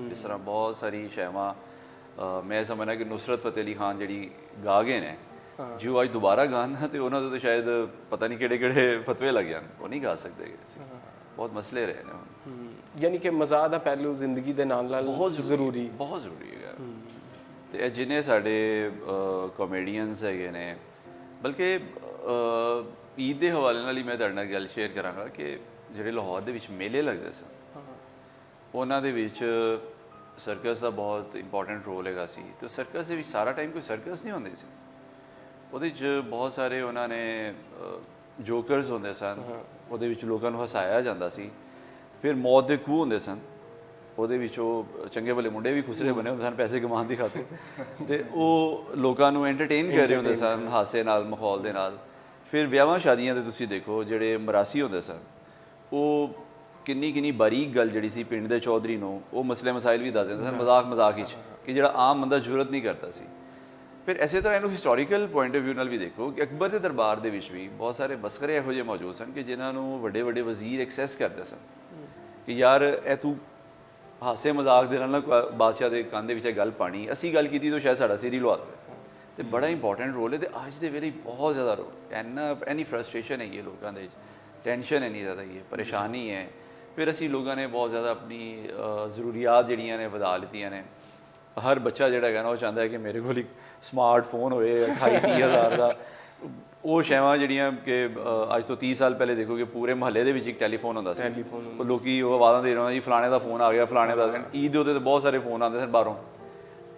ਜਿਸ ਤਰ੍ਹਾਂ ਬਹੁਤ ਸਾਰੀ ਸ਼ੈਵਾਂ ਮੈਂ ਸਮਝਦਾ ਕਿ ਨੁਸਰਤ ਫਤਿਹ ਅਲੀ ਖਾਨ ਜਿਹੜੀ ਗਾ ਗਏ ਨੇ, ਜੇ ਉਹ ਅੱਜ ਦੁਬਾਰਾ ਗਾਣ ਤੇ ਉਹਨਾਂ ਦੇ ਤਾਂ ਸ਼ਾਇਦ ਪਤਾ ਨਹੀਂ ਕਿਹੜੇ ਕਿਹੜੇ ਫਤਵੇ ਲੱਗ ਜਾਣ, ਉਹ ਨਹੀਂ ਗਾ ਸਕਦੇ। ਬਹੁਤ ਮਸਲੇ ਰਹੇ ਨੇ ਹੁਣ। ਯਾਨੀ ਕਿ ਮਜ਼ਾਕ ਦਾ ਪਹਿਲੂ ਜ਼ਿੰਦਗੀ ਦੇ ਨਾਲ ਨਾਲ ਬਹੁਤ ਜ਼ਰੂਰੀ ਹੈਗਾ। ਤੇ ਇਹ ਜਿੰਨੇ ਸਾਡੇ ਕਾਮੇਡੀਅਨਸ ਹੈਗੇ ਨੇ, ਬਲਕਿ ਈਦ ਦੇ ਹਵਾਲੇ ਨਾਲ ਹੀ ਮੈਂ ਤੁਹਾਡੇ ਨਾਲ ਗੱਲ ਸ਼ੇਅਰ ਕਰਾਂਗਾ ਕਿ ਜਿਹੜੇ ਲਾਹੌਰ ਦੇ ਵਿੱਚ ਮੇਲੇ ਲੱਗਦੇ ਸਨ, ਉਹਨਾਂ ਦੇ ਵਿੱਚ ਸਰਕਸ ਦਾ ਬਹੁਤ ਇੰਪੋਰਟੈਂਟ ਰੋਲ ਹੈਗਾ ਸੀ। ਤੇ ਸਰਕਸ ਦੇ ਵਿੱਚ ਸਾਰਾ ਟਾਈਮ ਕੋਈ ਸਰਕਸ ਨਹੀਂ ਹੁੰਦੀ ਸੀ, ਉਹਦੇ 'ਚ ਬਹੁਤ ਸਾਰੇ ਉਹਨਾਂ ਨੇ ਜੋਕਰਸ ਹੁੰਦੇ ਸਨ, ਉਹਦੇ ਵਿੱਚ ਲੋਕਾਂ ਨੂੰ ਹਸਾਇਆ ਜਾਂਦਾ ਸੀ। ਫਿਰ ਮੌਤ ਦੇ ਖੂਹ ਹੁੰਦੇ ਸਨ, ਉਹਦੇ ਵਿੱਚ ਉਹ ਚੰਗੇ ਭਲੇ ਮੁੰਡੇ ਵੀ ਖੁਸਰੇ ਬਣੇ ਹੁੰਦੇ ਸਨ ਪੈਸੇ ਕਮਾਉਣ ਦੀ ਖਾਤਰ, ਤੇ ਉਹ ਲੋਕਾਂ ਨੂੰ ਐਂਟਰਟੇਨ ਕਰ ਰਹੇ ਹੁੰਦੇ ਸਨ ਹਾਸੇ ਨਾਲ, ਮਾਹੌਲ ਦੇ ਨਾਲ। ਫਿਰ ਵਿਆਹਾਂ ਸ਼ਾਦੀਆਂ 'ਤੇ ਤੁਸੀਂ ਦੇਖੋ ਜਿਹੜੇ ਮਰਾਸੀ ਹੁੰਦੇ ਸਨ, ਉਹ ਕਿੰਨੀ ਬਾਰੀਕ ਗੱਲ ਜਿਹੜੀ ਸੀ ਪਿੰਡ ਦੇ ਚੌਧਰੀ ਨੂੰ ਉਹ ਮਸਲੇ ਮਸਾਇਲ ਵੀ ਦੱਸ ਦਿੰਦੇ ਸਨ ਮਜ਼ਾਕ ਵਿੱਚ, ਕਿ ਜਿਹੜਾ ਆਮ ਬੰਦਾ ਜੁਰਤ ਨਹੀਂ ਕਰਦਾ ਸੀ। ਫਿਰ ਇਸੇ ਤਰ੍ਹਾਂ ਇਹਨੂੰ ਹਿਸਟੋਰੀਕਲ ਪੁਆਇੰਟ ਆਫ ਵਿਊ ਨਾਲ ਵੀ ਦੇਖੋ ਕਿ ਅਕਬਰ ਦੇ ਦਰਬਾਰ ਦੇ ਵਿੱਚ ਵੀ ਬਹੁਤ ਸਾਰੇ ਮਸਖਰੇ ਇਹੋ ਜਿਹੇ ਮੌਜੂਦ ਸਨ ਕਿ ਜਿਨ੍ਹਾਂ ਨੂੰ ਵੱਡੇ ਵਜ਼ੀਰ ਐਕਸੈਸ ਕਰਦੇ ਸਨ ਕਿ ਯਾਰ ਇਹ ਤੂੰ ਹਾਸੇ ਮਜ਼ਾਕ ਦੇ ਨਾਲ ਬਾਦਸ਼ਾਹ ਦੇ ਕੰਨ ਦੇ ਵਿੱਚ ਇਹ ਗੱਲ ਪਾਣੀ, ਅਸੀਂ ਗੱਲ ਕੀਤੀ ਤਾਂ ਸ਼ਾਇਦ ਸਾਡਾ ਸਿਰ ਹੀ ਲਵਾ ਦੇਵੇ। ਤੇ ਬੜਾ ਇੰਪੋਰਟੈਂਟ ਰੋਲ ਹੈ। ਤੇ ਅੱਜ ਦੇ ਵੇਲੇ ਬਹੁਤ ਜ਼ਿਆਦਾ ਰੋਲ, ਇੰਨੀ ਫਰਸਟ੍ਰੇਸ਼ਨ ਹੈਗੀ ਹੈ ਲੋਕਾਂ ਦੇ, ਟੈਨਸ਼ਨ ਇੰਨੀ ਜ਼ਿਆਦਾ ਹੈਗੀ ਹੈ, ਪਰੇਸ਼ਾਨੀ ਹੈ। ਫਿਰ ਅਸੀਂ ਲੋਕਾਂ ਨੇ ਬਹੁਤ ਜ਼ਿਆਦਾ ਆਪਣੀ ਜ਼ਰੂਰੀਆਤ ਜਿਹੜੀਆਂ ਨੇ ਵਧਾ ਲਿੱਤੀਆਂ ਨੇ। ਹਰ ਬੱਚਾ ਜਿਹੜਾ ਹੈਗਾ ਨਾ ਉਹ ਚਾਹੁੰਦਾ ਹੈ ਕਿ ਮੇਰੇ ਕੋਲ ਇੱਕ ਸਮਾਰਟਫੋਨ ਹੋਏ 28-30 ਹਜ਼ਾਰ ਦਾ। ਉਹ ਸ਼ੈਵਾਂ ਜਿਹੜੀਆਂ ਕਿ ਅੱਜ ਤੋਂ 30 ਸਾਲ ਪਹਿਲੇ ਦੇਖੋ ਕਿ ਪੂਰੇ ਮਹੱਲੇ ਦੇ ਵਿੱਚ ਇੱਕ ਟੈਲੀਫੋਨ ਹੁੰਦਾ ਸੀ, ਉਹ ਲੋਕੀ ਉਹ ਆਵਾਜ਼ਾਂ ਦੇ ਰਹੇ ਹੁੰਦੇ ਜੀ ਫਲਾਣੇ ਦਾ ਫੋਨ ਆ ਗਿਆ, ਫਲਾਣੇ ਦਾ। ਈਦ ਦੇ ਉੱਤੇ ਤਾਂ ਬਹੁਤ ਸਾਰੇ ਫੋਨ ਆਉਂਦੇ ਸਨ ਬਾਹਰੋਂ।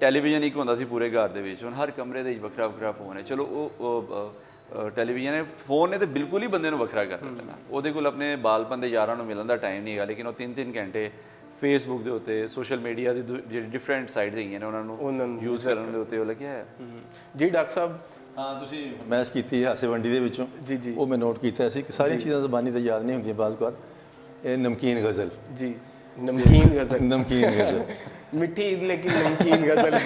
ਟੈਲੀਵਿਜ਼ਨ ਇੱਕ ਹੁੰਦਾ ਸੀ ਪੂਰੇ ਘਰ ਦੇ ਵਿੱਚ, ਹੁਣ ਹਰ ਕਮਰੇ ਦੇ ਵਿੱਚ ਵੱਖਰਾ ਫੋਨ ਹੈ। ਚਲੋ ਉਹ ਟੈਲੀਵਿਜ਼ਨ ਨੇ, ਫੋਨ ਨੇ ਤਾਂ ਬਿਲਕੁਲ ਹੀ ਬੰਦੇ ਨੂੰ ਵੱਖਰਾ ਕਰ ਦਿੱਤਾ ਨਾ। ਉਹਦੇ ਕੋਲ ਆਪਣੇ ਬਾਲਪਨ ਦੇ ਯਾਰਾਂ ਨੂੰ ਮਿਲਣ ਦਾ ਟਾਈਮ ਨਹੀਂ ਹੈਗਾ, ਲੇਕਿਨ ਉਹ 3-3 ਘੰਟੇ ਫੇਸਬੁੱਕ ਦੇ ਉੱਤੇ, ਸੋਸ਼ਲ ਮੀਡੀਆ ਦੀ ਜਿਹੜੀ ਡਿਫਰੈਂਟ ਸਾਈਡਸ ਹੈਗੀਆਂ ਨੇ ਉਹਨਾਂ ਨੂੰ ਯੂਜ਼ ਕਰਨ ਦੇ ਉੱਤੇ ਉਹ ਲੱਗਿਆ ਹੈ। ਜੀ ਡਾਕਟਰ ਸਾਹਿਬ, ਹਾਂ ਤੁਸੀਂ ਮੈਚ ਕੀਤੀ ਹਾਸੇ ਵੰਡੀ ਦੇ ਵਿੱਚੋਂ, ਜੀ ਉਹ ਮੈਂ ਨੋਟ ਕੀਤਾ ਸੀ ਕਿ ਸਾਰੀਆਂ ਚੀਜ਼ਾਂ ਜ਼ਬਾਨੀ ਤਾਂ ਯਾਦ ਨਹੀਂ ਹੁੰਦੀਆਂ ਬਾਅਦ ਬਾਅਦ। ਇਹ ਨਮਕੀਨ ਗਜ਼ਲ, ਜੀ ਨਮਕੀਨ ਗਜ਼ਲ, ਨਮਕੀਨ ਗਜ਼ਲ ਮਿੱਠੀ ਲੇਕਿਨ ਨਮਕੀਨ ਗਜ਼ਲ।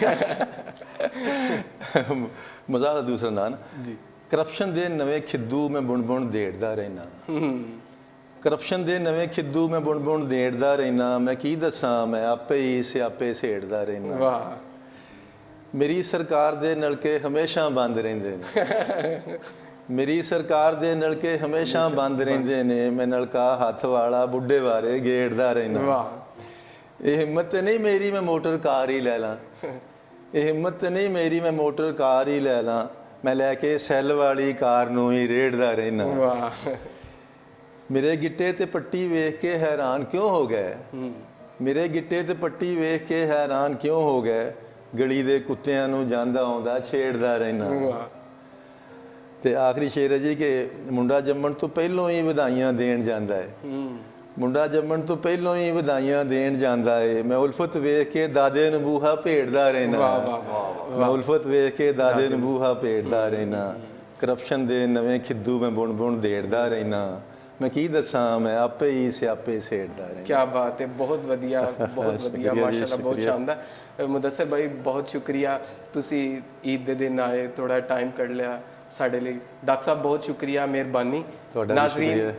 ਮਜ਼ਾ ਦਾ ਦੂਸਰਾ ਨਾਂ ਜੀ। ਕਰਪਸ਼ਨ ਦੇ ਨਵੇਂ ਖਿੱਦੂ ਮੈਂ ਬੁਣ ਦੇੜਦਾ ਰਹਿਣਾ, ਕਰਪਸ਼ਨ ਦੇ ਨਵੇਂ ਖਿੱਦੂ ਮੈਂ ਬੁਣ ਦੇੜਦਾ ਰਹਿਣਾ, ਮੈਂ ਕੀ ਦੱਸਾਂ ਮੈਂ ਆਪੇ ਹੀ ਸਿਆਪੇ ਸੇੜਦਾ ਰਹਿਣਾ। ਵਾਹ। ਮੇਰੀ ਸਰਕਾਰ ਦੇ ਨਲਕੇ ਹਮੇਸ਼ਾ ਬੰਦ ਰਹਿੰਦੇ ਨੇ, ਮੇਰੀ ਸਰਕਾਰ ਦੇ ਨਲਕੇ ਹਮੇਸ਼ਾ ਬੰਦ ਰਹਿੰਦੇ ਨੇ, ਮੈਂ ਨਲਕਾ ਹੱਥ ਵਾਲਾ ਬੁੱਢੇ ਬਾਰੇ ਗੇੜਦਾ ਰਹਿਣਾ। ਵਾਹ। ਇਹ ਹਿੰਮਤ ਨਹੀਂ ਮੇਰੀ ਮੈਂ ਮੋਟਰ ਕਾਰ ਹੀ ਲੈ ਲਾਂ, ਇਹ ਹਿੰਮਤ ਨਹੀਂ ਮੇਰੀ ਮੈਂ ਮੋਟਰ ਕਾਰ ਹੀ ਲੈ ਲਾਂ, ਮੈਂ ਲੈ ਕੇ ਸੈੱਲ ਵਾਲੀ ਕਾਰ ਨੂੰ ਹੀ ਰੇੜਦਾ ਰਹਿਣਾ। ਵਾਹ ਮੇਰੇ ਗਿੱਟੇ ਤੇ ਪੱਟੀ ਵੇਖ ਕੇ ਹੈਰਾਨ ਕਿਉਂ ਹੋ ਗਏ, ਮੇਰੇ ਗਿੱਟੇ ਤੇ ਪੱਟੀ ਵੇਖ ਕੇ ਹੈਰਾਨ ਕਿਉਂ ਹੋ ਗਏ, ਗਲੀ ਦੇ ਕੁੱਤਿਆਂ ਨੂੰ ਜਾਂਦਾ ਆਉਂਦਾ ਛੇੜਦਾ ਰਹਿਣਾ। ਵਾਹ ਤੇ ਆਖਰੀ ਸ਼ੇਰ ਹੈ ਜੀ ਕਿ ਮੁੰਡਾ ਜੰਮਣ ਤੋਂ ਪਹਿਲਾਂ ਹੀ ਵਧਾਈਆਂ ਦੇਣ ਜਾਂਦਾ ਹੈ, ਮੁੰਡਾ ਜੰਮਣ ਤੋਂ ਪਹਿਲਾਂ ਹੀ ਵਧਾਈਆਂ ਦੇਣ ਜਾਂਦਾ ਏ, ਮੈਂ ਉਲਫਤ ਵੇਖ ਕੇ ਦਾਦੇ ਨੂੰ ਬੂਹਾ ਭੇੜਦਾ ਰਹਿਣਾ। ਵਾਹ ਵਾਹ ਵਾਹ ਮੈਂ ਉਲਫਤ ਵੇਖ ਕੇ ਦਾਦੇ ਨੂੰ ਬੂਹਾ ਭੇੜਦਾ ਰਹਿਣਾ, ਕਰਪਸ਼ਨ ਦੇ ਨਵੇਂ ਖਿੱਦੂ ਮੈਂ ਬੁਣ ਬੁਣ ਦੇੜਦਾ ਰਹਿਣਾ, ਮੈਂ ਕੀ ਦੱਸਾਂ ਮੈਂ ਆਪੇ ਹੀ ਸਿਆਪੇ ਸੇੜਦਾ ਰਹਿਣਾ। क्या बात है, बहुत ਵਧੀਆ ਬਹੁਤ ਵਧੀਆ, ਸ਼ੁਕਰੀਆ ਜੀ, ਮਾਸ਼ਾਅੱਲਾ ਬਹੁਤ ਸ਼ੁਕਰੀਆ। ਸ਼ਾਨਦਾਰ। ਮੁਦੱਸਰ ਭਾਈ ਬਹੁਤ ਸ਼ੁਕਰੀਆ, ਤੁਸੀਂ ਈਦ ਦੇ ਦਿਨ ਆਏ, ਥੋੜਾ ਟਾਈਮ ਕੱਢ ਲਿਆ ਸਾਡੇ ਲਈ। ਡਾਕਟਰ ਸਾਹਿਬ ਬਹੁਤ ਸ਼ੁਕਰੀਆ, ਮਿਹਰਬਾਨੀ। ਤੁਹਾਡਾ ਵੀ ਸ਼ੁਕਰੀਆ।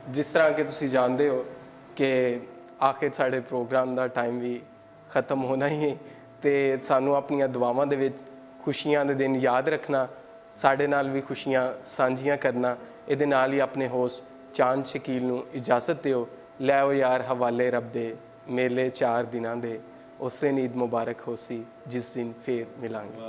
ਜਿਸ ਤਰ੍ਹਾਂ ਕਿ ਤੁਸੀਂ ਜਾਣਦੇ ਹੋ ਕਿ ਆਖਿਰ ਸਾਡੇ ਪ੍ਰੋਗਰਾਮ ਦਾ ਟਾਈਮ ਵੀ ਖਤਮ ਹੋਣਾ ਹੀ ਹੈ, ਤੇ ਸਾਨੂੰ ਆਪਣੀਆਂ ਦੁਆਵਾਂ ਦੇ ਵਿੱਚ ਖੁਸ਼ੀਆਂ ਦੇ ਦਿਨ ਯਾਦ ਰੱਖਣਾ, ਸਾਡੇ ਨਾਲ ਵੀ ਖੁਸ਼ੀਆਂ ਸਾਂਝੀਆਂ ਕਰਨਾ। ਇਹਦੇ ਨਾਲ ਹੀ ਆਪਣੇ ਹੋਸਟ ਚਾਂਦ ਸ਼ਕੀਲ ਨੂੰ ਇਜਾਜ਼ਤ ਦਿਓ। ਲੈ ਆਓ ਯਾਰ ਹਵਾਲੇ ਰੱਬ ਦੇ, ਮੇਲੇ 4 ਦਿਨਾਂ ਦੇ, ਉਸ ਦਿਨ ਈਦ ਮੁਬਾਰਕ ਹੋਸੀ ਜਿਸ ਦਿਨ ਫੇਰ ਮਿਲਾਂਗੇ।